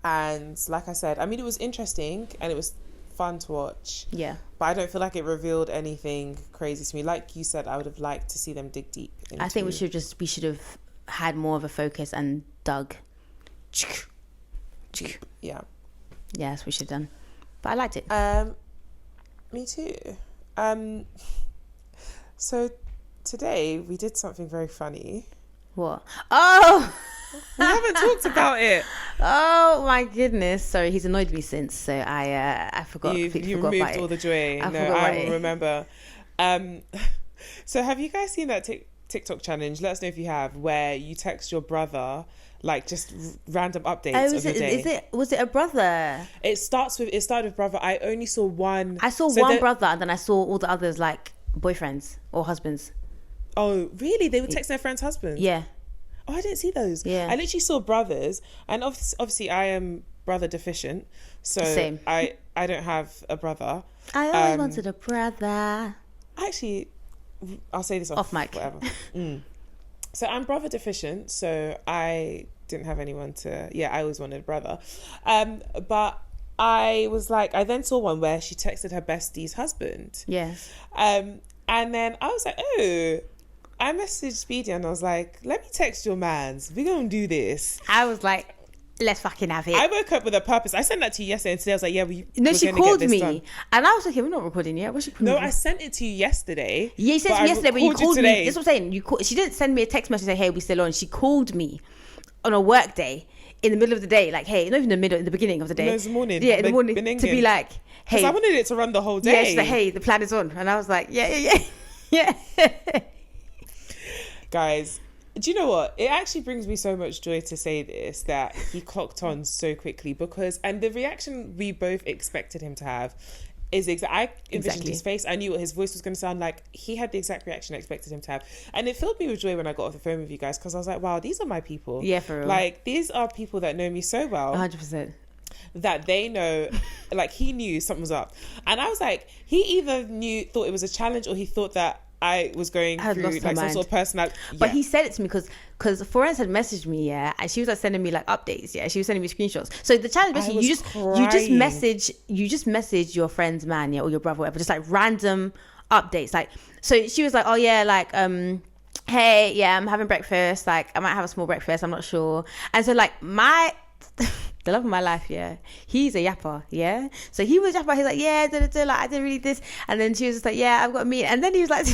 And like I said, I mean, it was interesting and it was fun to watch. Yeah. But I don't feel like it revealed anything crazy to me. Like you said, I would have liked to see them dig deep into... I think we should have had more of a focus and dug. Yeah. Yes, we should have done. But I liked it. Me too. So today we did something very funny. What? Oh! We haven't talked about it. Oh my goodness! Sorry, he's annoyed me since, so I forgot. You removed all the joy. I will remember. So have you guys seen that TikTok challenge, let us know if you have, where you text your brother like just random updates of your day. Was it a brother? It started with brother. I only saw one. I saw one brother, and then I saw all the others like boyfriends or husbands. Oh, really? They would text their friends' husbands? Yeah. Oh, I didn't see those. Yeah. I literally saw brothers, and obviously I am brother deficient, so same. I don't have a brother. I always wanted a brother. Actually, I'll say this off mic. Whatever. So I'm brother deficient, so I didn't have anyone to. Yeah, I always wanted a brother, but I was like, I then saw one where she texted her bestie's husband. Yes. And then I was like, oh. I messaged Speedy and I was like, let me text your mans. We're going to do this. I was like, let's fucking have it. I woke up with a purpose. I sent that to you yesterday and today I was like, yeah, No, she called me. Done. And I was like, okay, we're not recording yet. What's she calling? No, I sent it to you yesterday. Yeah, you sent it to me yesterday, but you called me. That's what I'm saying. She didn't send me a text message and say, hey, we still on. She called me on a work day in the middle of the day. Like, hey, not even in the beginning of the day. No, it's the morning. Yeah, in the morning. To be like, hey. Because I wanted it to run the whole day. Yeah, she's like, hey, the plan is on. And I was like, yeah. Guys, do you know what? It actually brings me so much joy to say this, that he clocked on so quickly, and the reaction we both expected him to have is I envisioned his face. I knew what his voice was going to sound like. He had the exact reaction I expected him to have. And it filled me with joy when I got off the phone with you guys, because I was like, wow, these are my people. Yeah, for real. Like, these are people that know me so well. 100%. That they know, like, he knew something was up. And I was like, he either thought it was a challenge, or he thought that I was going through like some sort of personality. But he said it to me because Florence had messaged me, yeah, and she was like sending me like updates, yeah. She was sending me screenshots. So the challenge basically, you just message your friend's man, yeah, or your brother, whatever, just like random updates. Like, so she was like, oh yeah, like hey, yeah, I'm having breakfast. Like, I might have a small breakfast. I'm not sure. And so like the love of my life, yeah, he's a yapper, yeah. So he was yapper. He's like, yeah, like I didn't read this. And then she was just like, yeah, I've got a meeting. And then he was like,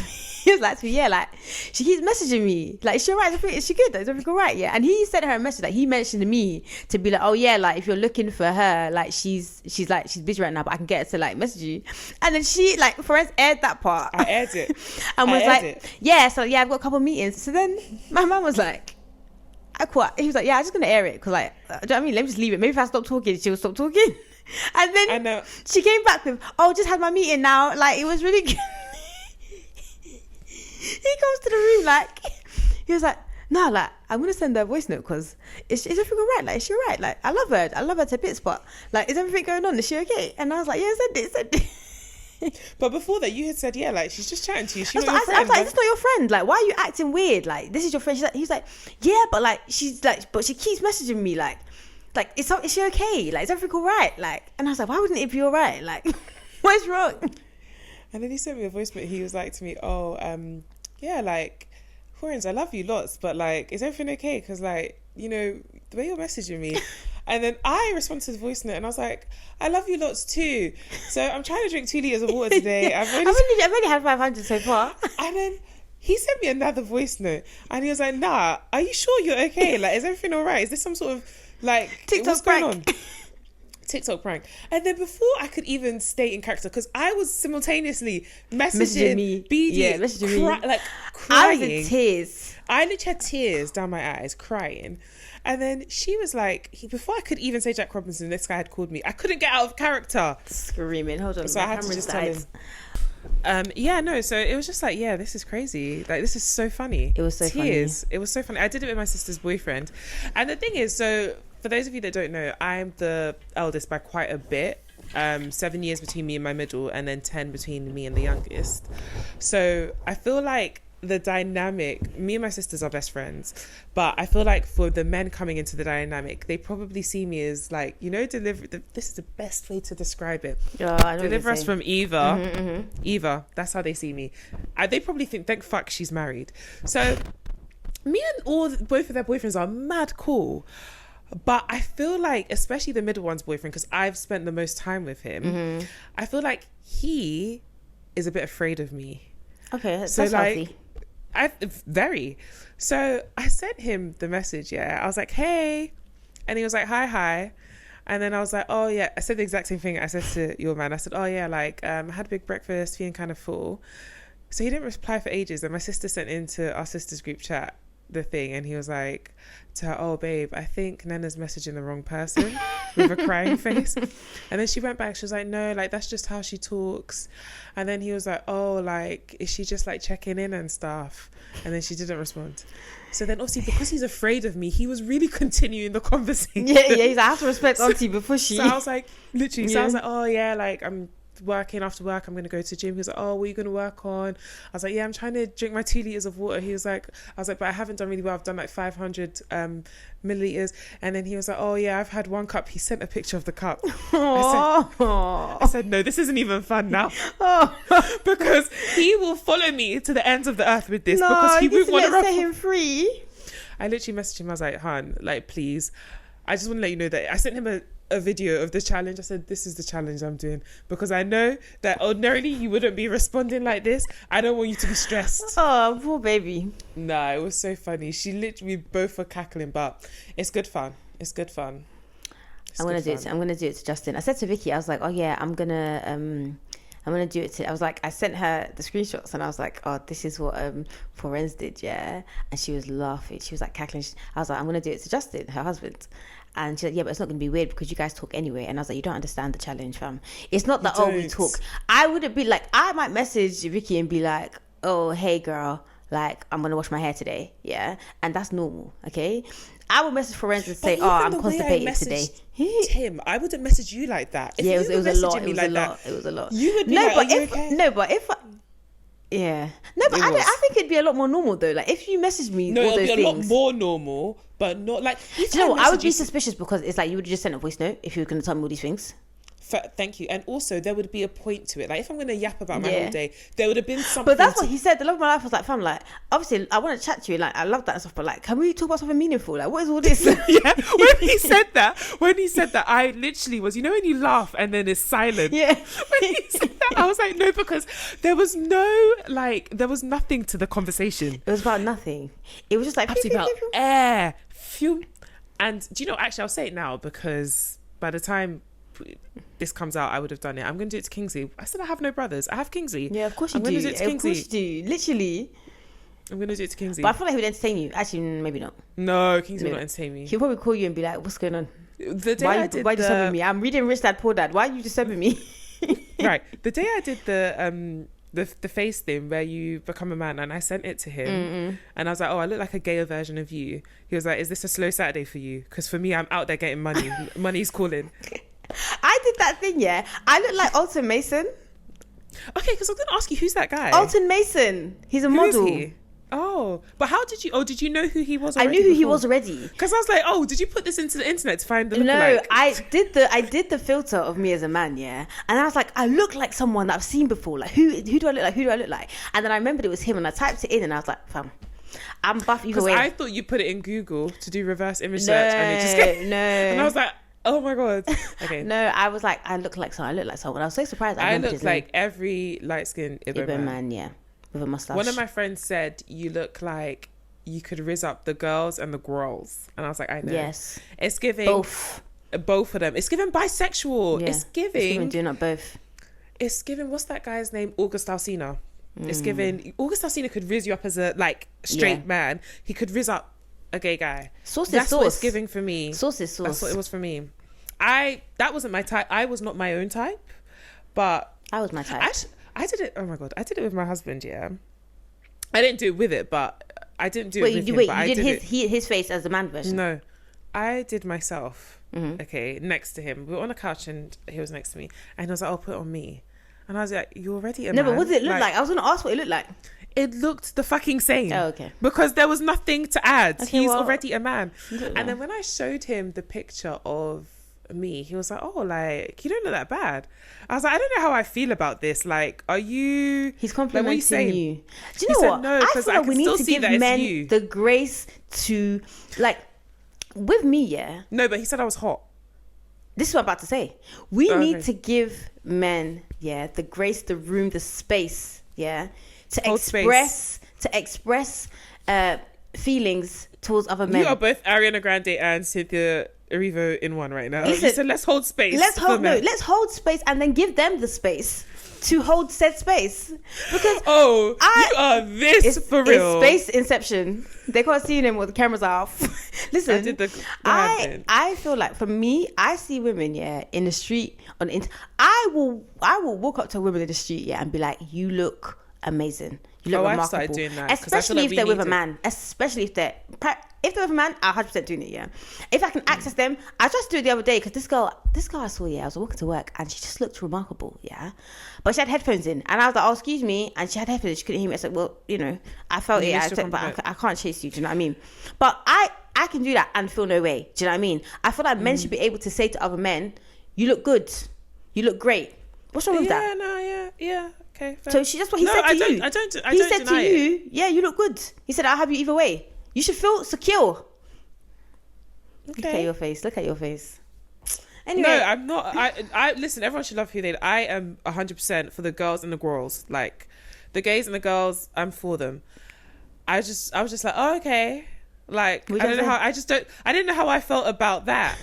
yeah, like she keeps messaging me, like, is she alright? Is she good? Is everything alright? Yeah. And he sent her a message, like he mentioned me to be like, oh yeah, like if you're looking for her, like she's busy right now, but I can get her to like message you. And then she like Florence aired that part. I aired it, and was like, yeah, so yeah, I've got a couple of meetings. So then my mum was like, he was like, yeah, I'm just gonna air it because like, do you know what I mean? Let me just leave it. Maybe if I stop talking, she'll stop talking. And then she came back with, oh, just had my meeting now. Like, it was really good. He comes to the room like, he was like, no, like I'm gonna send her a voice note because is everything alright? Like, is she alright? Like, I love her to bits, but like, is everything going on? Is she okay? And I was like, yeah, send it. But before that, you had said, yeah, like she's just chatting to you. She's not your friend. I was like, it's not your friend. Like, why are you acting weird? Like, this is your friend. He's like, yeah, but like, but she keeps messaging me like, is she okay? Like, is everything all right? Like, and I was like, why wouldn't it be all right? Like, what's wrong? And then he sent me a voice note. He was like to me, oh, yeah, like, Florence, I love you lots, but like, is everything okay? Because like, you know, the way you're messaging me. And then I responded to the voice note and I was like, I love you lots too. So I'm trying to drink 2 liters of water today. I've only had 500 so far. And then he sent me another voice note and he was like, nah, are you sure you're okay? Like, is everything all right? Is this some sort of like TikTok prank? TikTok prank. And then before I could even stay in character, because I was simultaneously messaging me, BD, yeah, messaging me, like crying. I was in tears. I literally had tears down my eyes, crying. And then she was like, before I could even say Jack Robinson, this guy had called me. I couldn't get out of character. Screaming. Hold on. So I had to just tell him. So it was just like, yeah, this is crazy. Like, this is so funny. It was so tears. Funny. It was so funny. I did it with my sister's boyfriend. And the thing is, so for those of you that don't know, I'm the eldest by quite a bit. 7 years between me and my middle, and then 10 between me and the youngest. So I feel like the dynamic, me and my sisters are best friends, but I feel like for the men coming into the dynamic, they probably see me as like, you know, this is the best way to describe it. I know deliver us from Eva. Mm-hmm. Eva, that's how they see me. They probably think, thank fuck she's married. So me and both of their boyfriends are mad cool. But I feel like, especially the middle one's boyfriend, because I've spent the most time with him, I feel like he is a bit afraid of me. Okay, that's like, healthy. So I sent him the message, yeah. I was like, hey. And he was like, hi. And then I was like, oh yeah. I said the exact same thing I said to your man. I said, oh yeah, like, I had a big breakfast, feeling kind of full. So he didn't reply for ages, and my sister sent into our sister's group chat the thing, and he was like to her, oh babe, I think Nana's messaging the wrong person, with a crying face. And then she went back, she was like, no, like that's just how she talks. And then he was like, oh, like is she just like checking in and stuff? And then she didn't respond. So then obviously, because he's afraid of me, he was really continuing the conversation. Yeah, he's like, I have to respect auntie before she. So I was like, literally, so I was like, oh yeah, like I'm working, after work I'm gonna go to the gym. He was like, oh, what are you gonna work on? I was like, yeah, I'm trying to drink my 2 liters of water. He was like, I was like, but I haven't done really well, I've done like 500 milliliters. And then he was like, oh yeah, I've had 1 cup. He sent a picture of the cup. I said no, this isn't even fun now. Because he will follow me to the ends of the earth with this, because he won't want to set him free. I literally messaged him, I was like, hun, like please, I just want to let you know that I sent him a video of the challenge. I said, this is the challenge I'm doing, because I know that ordinarily you wouldn't be responding like this. I don't want you to be stressed. Oh, poor baby. Nah, it was so funny. She literally, both were cackling, but it's good fun. It's good fun. I'm gonna do it to Justin. I said to Vicky, I was like, oh yeah, I'm gonna do it to, I was like, I sent her the screenshots and I was like, oh, this is what Florence did, yeah. And she was laughing. She was like cackling. I was like, I'm gonna do it to Justin, her husband. And she's like, yeah, but it's not going to be weird because you guys talk anyway. And I was like, you don't understand the challenge, fam. It's not that, we talk. I wouldn't be like, I might message Vicky and be like, oh, hey, girl, like, I'm going to wash my hair today. Yeah. And that's normal. Okay. I would message Florence and say, oh, I'm constipated today. Tim, I wouldn't message you like that. If it was a lot. It was a lot. You would be yeah. No, but I think it'd be a lot more normal though. Like if you message me all those things. No, it'd be a lot more normal, but not like. Do you know what? I would be suspicious because it's like you would just send a voice note if you were going to tell me all these things. Thank you. And also there would be a point to it. Like if I'm going to yap about my whole day, there would have been something. But that's what he said. The love of my life was like, fam, like obviously I want to chat to you. Like I love that and stuff, but like, can we talk about something meaningful? Like what is all this? Yeah. When he said that, I literally was, you know, when you laugh and then it's silent. Yeah. When he said that, I was like, no, because there was nothing to the conversation. It was about nothing. It was just like absolutely about air, fume. And do you know? Actually, I'll say it now because by the time this comes out, I would have done it. I'm going to do it to Kingsley. I said I have no brothers. I have Kingsley. Yeah, of course you do. I'm going to do it to Kingsley. Of course you do. Literally. I'm going to do it to Kingsley. But I feel like he would entertain you. Actually, maybe not. No, Kingsley will not entertain me. He'll probably call you and be like, what's going on? Why are you disturbing me? I'm reading Rich Dad Poor Dad. Why are you disturbing me? Right. The day I did the face thing where you become a man, and I sent it to him, and I was like, oh, I look like a gayer version of you. He was like, is this a slow Saturday for you? Because for me, I'm out there getting money. Money's calling. I did that thing, yeah. I look like Alton Mason. Okay, because I was going to ask you, who's that guy? Alton Mason. He's a model. Is he? Oh, but how did you? Oh, did you know who he was? I knew who he was already. Because I was like, oh, did you put this into the internet to find the lookalike? No, I did the filter of me as a man, yeah. And I was like, I look like someone that I've seen before. Like who do I look like? Who do I look like? And then I remembered it was him, and I typed it in, and I was like, fam, I'm buff either way. Because I thought you put it in Google to do reverse image search, and it just came. No. And I was like, oh my god. Okay. No, I was like, I look like someone. I was so surprised. I look like every light-skinned Igbo man, yeah, with a mustache. One of my friends said you look like you could rizz up the girls and the girls, and I was like, I know. Yes, it's giving both of them. It's giving bisexual. Yeah. It's giving doing up both. It's giving, what's that guy's name? August Alsina. It's giving August Alsina could rizz you up as a like straight man. He could rizz up a gay guy. That's what it's giving for me. Sauce is sauce. That's what it was for me. That wasn't my type. I was not my own type, but I was my type. I did it. Oh my god, I did it with my husband. Yeah, I didn't do it with it, but I didn't do it with him. You did his face as the man version. No, I did myself. Okay, next to him. We were on a couch and he was next to me, and he was like, "I'll put it on me," and I was like, "You're already a man." No, but what did it look like? I was gonna ask what it looked like. It looked the fucking same. Oh, okay. Because there was nothing to add. Okay, He's already a man. And then when I showed him the picture of me, he was like, oh, like, you don't look that bad. I was like, I don't know how I feel about this. Like, are you... He's complimenting you. Do you know what? No, because I we need to give men the grace to, like, with me, yeah. No, but he said I was hot. This is what I'm about to say. We need to give men, yeah, the grace, the room, the space, yeah, to express feelings towards other men. You are both Ariana Grande and Cynthia Erivo in one right now. Listen, you said let's hold space. Let's hold space and then give them the space. to hold said space. Because you are this for real. It's space inception. They can't see them with the cameras off. Listen, I feel like, for me, I see women, in the street, I will walk up to a woman in the street, and be like, you look amazing. You look remarkable. I've started doing that. Especially if they're with a man. Especially if they're with a man, I'm 100% doing it, If I can access them, I just do it the other day, because this girl I saw, I was walking to work, and she just looked remarkable, But she had headphones in, and I was like, oh, excuse me, and she had headphones, she couldn't hear me. I said, well, I felt it, but I can't chase you, do you know what I mean? But I can do that and feel no way, do you know what I mean? I feel like men should be able to say to other men, you look good, you look great. What's wrong with that? Yeah. Okay, fair. So that's what he said to you. He said to you, you look good. He said, I'll have you either way. You should feel secure. Okay. Look at your face. Anyway. No, I'm not. I listen, everyone should love who they are. I am 100% for the girls and the girls. Like, the gays and the girls, I'm for them. I was just like, oh, okay. Like, I didn't know how I felt about that.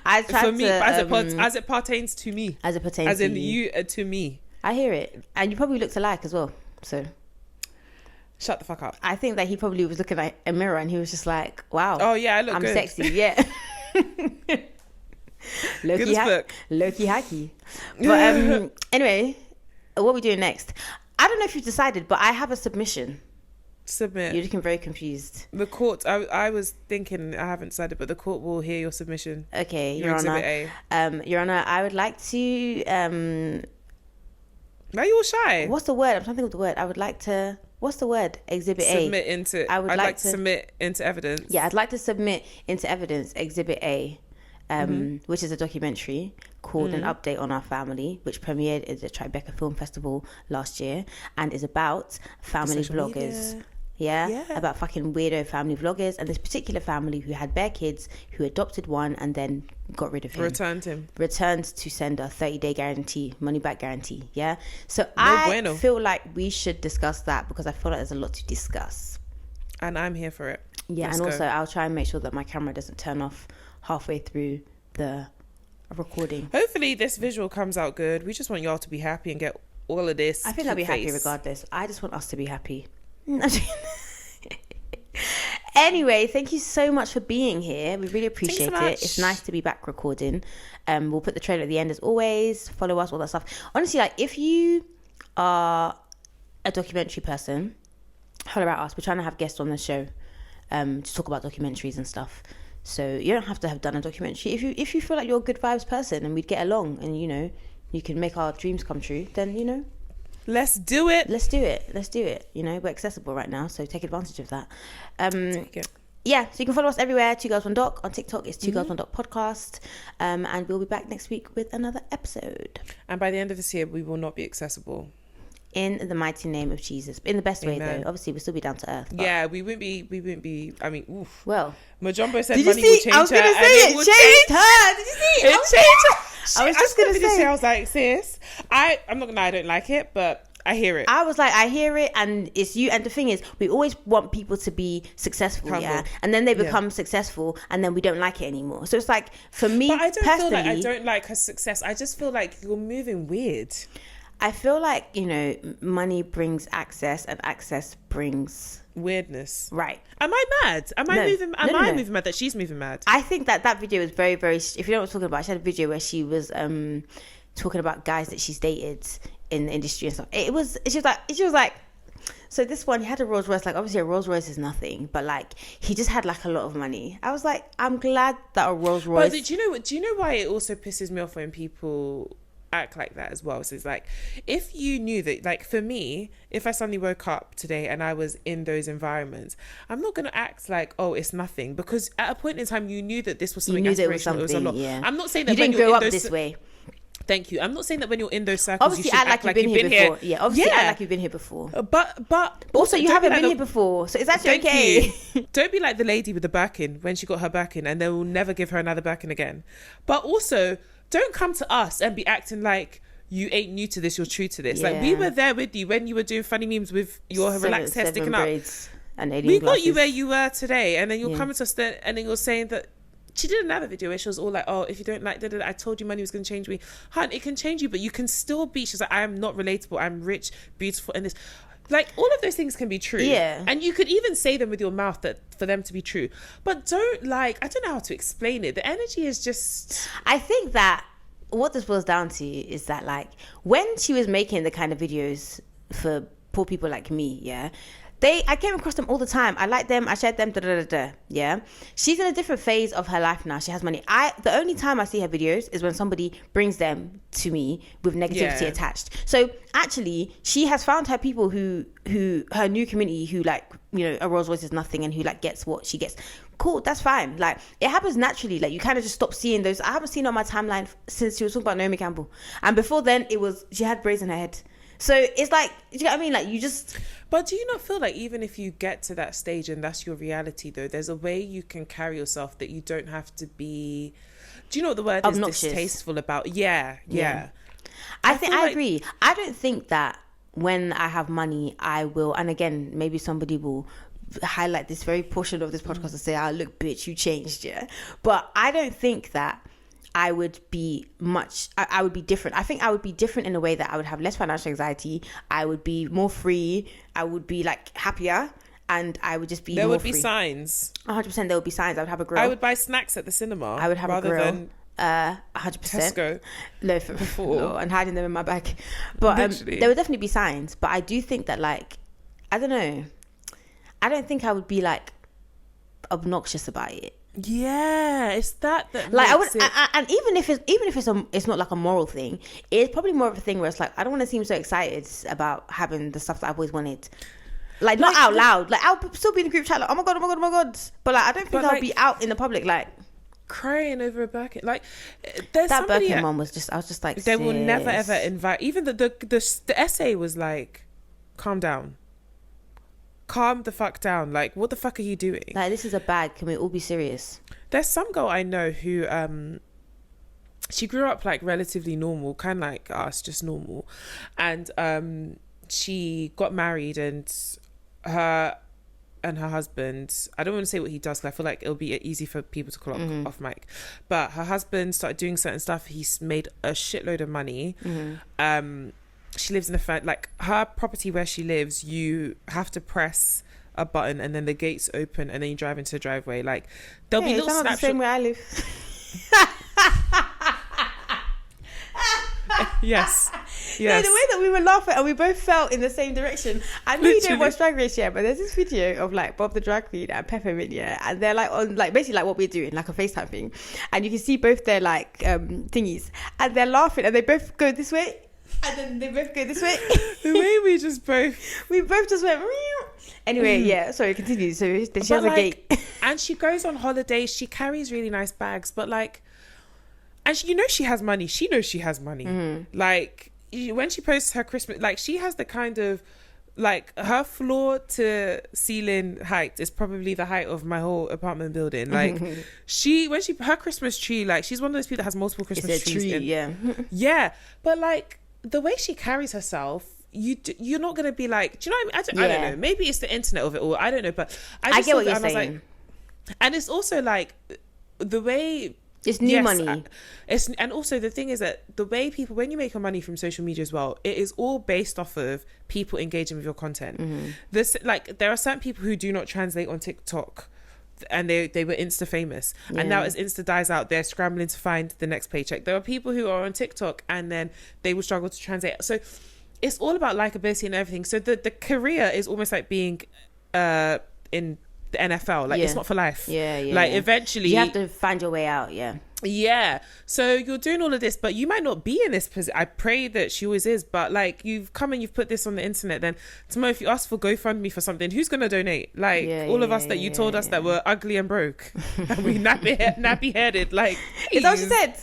As it pertains to me. As in you to me. I hear it. And you probably looked alike as well. So shut the fuck up. I think that he probably was looking at a mirror and he was just like, wow. Oh yeah, I look good. I'm sexy, yeah. Low-key hacky. But anyway, what are we doing next? I don't know if you've decided, but I have a submission. Submit. You're looking very confused. The court, I was thinking, I haven't decided, but the court will hear your submission. Okay, Your Honor. Your Honor, I would like to... Now you're all shy. What's the word? I'm trying to think of the word. I would like to... What's the word? Exhibit A. Submit into... I'd like to submit into evidence. Yeah, I'd like to submit into evidence Exhibit A, which is a documentary called An Update on Our Family, which premiered at the Tribeca Film Festival last year and is about family vloggers. Yeah, about fucking weirdo family vloggers, and this particular family who had bare kids, who adopted one and then got rid of him. Returned to send a 30-day guarantee, money back guarantee. Yeah, so I feel like we should discuss that, because I feel like there's a lot to discuss. And I'm here for it. Yeah, Let's go. Also I'll try and make sure that my camera doesn't turn off halfway through the recording. Hopefully this visual comes out good. We just want y'all to be happy and get all of this. I think I'll be happy regardless. I just want us to be happy. Anyway, thank you so much for being here. We really appreciate it. It's nice to be back recording. We'll put the trailer at the end as always. Follow us, all that stuff. Honestly, like, if you are a documentary person, holler at us. We're trying to have guests on the show to talk about documentaries and stuff. So you don't have to have done a documentary. If you feel like you're a good vibes person and we'd get along and, you can make our dreams come true, then, let's do it. Let's do it. We're accessible right now, so take advantage of that. Yeah, so you can follow us everywhere. 2 Girls 1 Doc. On TikTok, it's 2 Girls 1 Doc podcast. And we'll be back next week with another episode. And by the end of this year, we will not be accessible. In the mighty name of Jesus. In the best way, though. Obviously, we'll still be down to earth. But... yeah, we wouldn't be. I mean, oof. Well, Majumbo said money will change her. I was going to say it changed her. Did you see? It changed her. I was just going to say. I was like, sis, I'm not going to lie, I don't like it, but I hear it. I was like, I hear it, and it's you. And the thing is, we always want people to be successful, and then they become successful, and then we don't like it anymore. So it's like, for me, but I don't feel like I don't like her success. I just feel like you're moving weird. I feel like, money brings access, and access brings weirdness. Right. Am I mad? Am I moving mad that she's moving mad? I think that video was very, very... If you know what I'm talking about, she had a video where she was talking about guys that she's dated in the industry and stuff. She was like, so this one, he had a Rolls Royce. Like, obviously a Rolls Royce is nothing, but like, he just had like a lot of money. I was like, I'm glad that a Rolls Royce... But do you know why it also pisses me off when people act like that as well? So it's like, if you knew that, like, for me, if I suddenly woke up today and I was in those environments, I'm not going to act like, oh, it's nothing, because at a point in time you knew that this was something aspirational. It was a lot. Yeah. I'm not saying that you didn't grow up this way. Thank you. I'm not saying that when you're in those circles, obviously, you should act like you've been here. Yeah, obviously, act like you've been here before. But also, you haven't been here before, so it's actually okay. Don't be like the lady with the Birkin when she got her Birkin, and they will never give her another Birkin again. But also, don't come to us and be acting like you ain't new to this, you're true to this. Like, we were there with you when you were doing funny memes with your relaxed hair sticking up. And we got you where you were today, and then you're coming to us and then you're saying that she did another video where she was all like, oh, if you don't like, I told you money was going to change me. Hun, it can change you, but you can still be. She's like, I am not relatable. I'm rich, beautiful, and this. Like, all of those things can be true. Yeah. And you could even say them with your mouth that for them to be true. But don't, like, I don't know how to explain it. The energy is just... I think that what this boils down to is that, like, when she was making the kind of videos for poor people like me, yeah, I came across them all the time. I liked them. I shared them. Yeah. She's in a different phase of her life now. She has money. The only time I see her videos is when somebody brings them to me with negativity attached. So actually, she has found her people who her new community who, like, you know, a Rolls Royce is nothing and who, like, gets what she gets. Cool, that's fine. Like, it happens naturally. Like, you kind of just stop seeing those. I haven't seen her on my timeline since she was talking about Naomi Campbell, and before then she had braids in her head. So it's like, do you know what I mean? Like, you just... But do you not feel like even if you get to that stage and that's your reality, though, there's a way you can carry yourself that you don't have to be... Do you know what the word obnoxious. Is? Distasteful about? Yeah. I agree. I don't think that when I have money, I will... And again, maybe somebody will highlight this very portion of this podcast and say, look, bitch, you changed, yeah? But I don't think that I would be I would be different. I think I would be different in a way that I would have less financial anxiety. I would be more free. I would be, like, happier, and I would just be there more would be free. Signs. 100%. There would be signs. I would have a grill. I would buy snacks at the cinema. I would have a grill. Than 100%. Tesco. No, and hiding them in my bag. But there would definitely be signs. But I do think that, like, I don't know. I don't think I would be, like, obnoxious about it. Yeah, it's that like I would, and even if it's not like a moral thing, it's probably more of a thing where it's like, I don't want to seem so excited about having the stuff that I've always wanted. Like, not out loud. Like, I'll still be in the group chat like, oh my god, but, like, I don't think I'll be out in the public like crying over a Birkin. Like, there's that Birkin one was just, I was just like, they will never ever invite. Even the essay was like, calm down. Calm the fuck down. Like, what the fuck are you doing? Like, this is a bag. Can we all be serious? There's some girl I know who she grew up, like, relatively normal, kind of like us, just normal, and she got married, and her husband, I don't want to say what he does because I feel like it'll be easy for people to clock off mic, but her husband started doing certain stuff. He's made a shitload of money. She lives in like, her property where she lives, you have to press a button and then the gates open and then you drive into the driveway. Like, there'll be little snapshots. The same way I live. Yes. No, the way that we were laughing and we both felt in the same direction. I know you don't watch Drag Race yet, but there's this video of, like, Bob the Drag Queen and Peppermint, yeah, and they're, like, on, like, basically like what we're doing, like a FaceTime thing, and you can see both their, like, thingies, and they're laughing and they both go this way. And then they both go this way. The way we just just went. Anyway, yeah. Sorry, continue. So then she has a gate, and she goes on holidays. She carries really nice bags, but, like, and she, you know, she has money. She knows she has money. Like, when she posts her Christmas, like, she has the kind of, like, her floor to ceiling height is probably the height of my whole apartment building. Like, her Christmas tree, like, she's one of those people that has multiple Christmas trees. Yeah, but, like, the way she carries herself, you're not going to be like, do you know what I mean? I don't know. Maybe it's the internet of it all. I don't know. But I get what you're saying. Like, and it's also, like, the way... It's new money. And also the thing is that the way people, when you make your money from social media as well, it is all based off of people engaging with your content. This, like, there are certain people who do not translate on TikTok, and they were Insta famous, and now as Insta dies out, they're scrambling to find the next paycheck. There are people who are on TikTok and then they will struggle to translate. So it's all about likability and everything. So the career is almost like being in the NFL. Like, it's not for life. Like, eventually you have to find your way out. So you're doing all of this, but you might not be in this position. I pray that she always is, but, like, you've come and you've put this on the internet, then tomorrow if you ask for GoFundMe for something, who's gonna donate? Like, all of us that you told us that were ugly and broke and we nappy headed, like, is that what she said?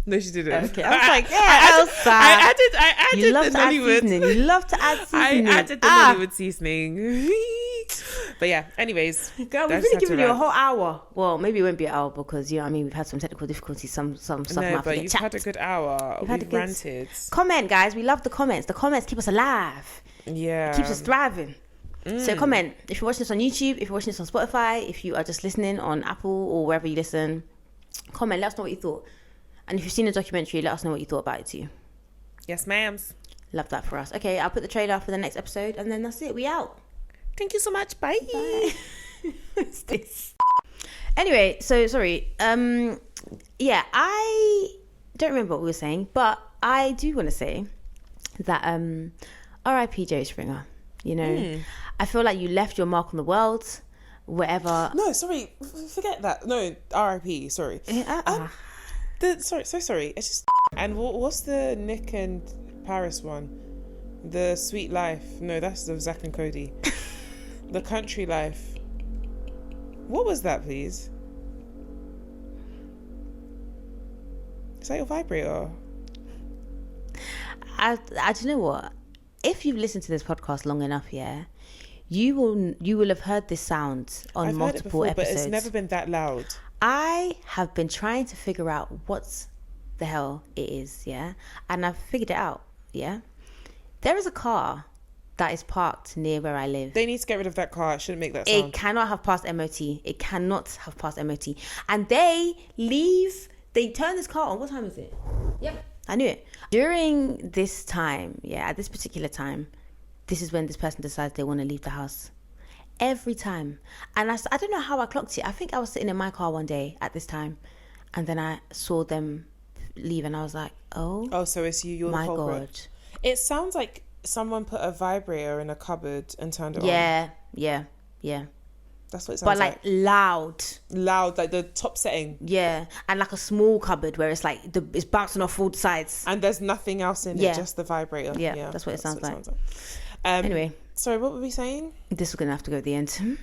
No, she didn't. Okay, I was like, Elsa. I added you love the to add Nollywood. seasoning. You love to add seasoning. I added the Nollywood seasoning. But yeah, anyways, girl, we've really given you a whole hour. Well, maybe it won't be an hour because, you know what I mean, we've had some technical difficulties, some stuff. No, but you've had a good hour. We've ranted. Comment, guys. We love the comments. The comments keep us alive. Yeah, it keeps us thriving. So comment if you're watching this on YouTube, if you're watching this on Spotify, if you are just listening on Apple or wherever you listen. Comment, let us know what you thought. And if you've seen the documentary, let us know what you thought about it too. Yes, ma'ams. Love that for us. Okay, I'll put the trailer for the next episode, and then that's it. We out. Thank you so much. Bye. What's this? Anyway, so sorry. Yeah, I don't remember what we were saying, but I do want to say that R.I.P. Jerry Springer. You know, I feel like you left your mark on the world. Whatever. No, sorry, forget that. No, R.I.P. Sorry. Sorry. It's just. And what's the Nick and Paris one? The Sweet Life. No, that's the Zach and Cody. The Country Life. What was that, please? Is that your vibrator? I do you know what? If you've listened to this podcast long enough, yeah, you will have heard this sound on multiple episodes. But it's never been that loud. I have been trying to figure out what the hell it is, yeah, and I've figured it out, yeah. There is a car that is parked near where I live. They need to get rid of that car. It shouldn't make that sound. It cannot have passed MOT. It cannot have passed MOT. And they turn this car on. What time is it? Yep, I knew it. During this time, yeah, at this particular time, this is when this person decides they want to leave the house. Every time. And I don't know how I clocked it. I think I was sitting in my car one day at this time, and then I saw them leave, and I was like, oh, so it's you're my the culprit. God. It sounds like someone put a vibrator in a cupboard and turned it on. Yeah. That's what it sounds like. But loud, like the top setting. Yeah, and like a small cupboard where it's like it's bouncing off all sides. And there's nothing else in it, just the vibrator. Yeah, that's what it sounds like. Anyway. Sorry, what were we saying? This is going to have to go at the end.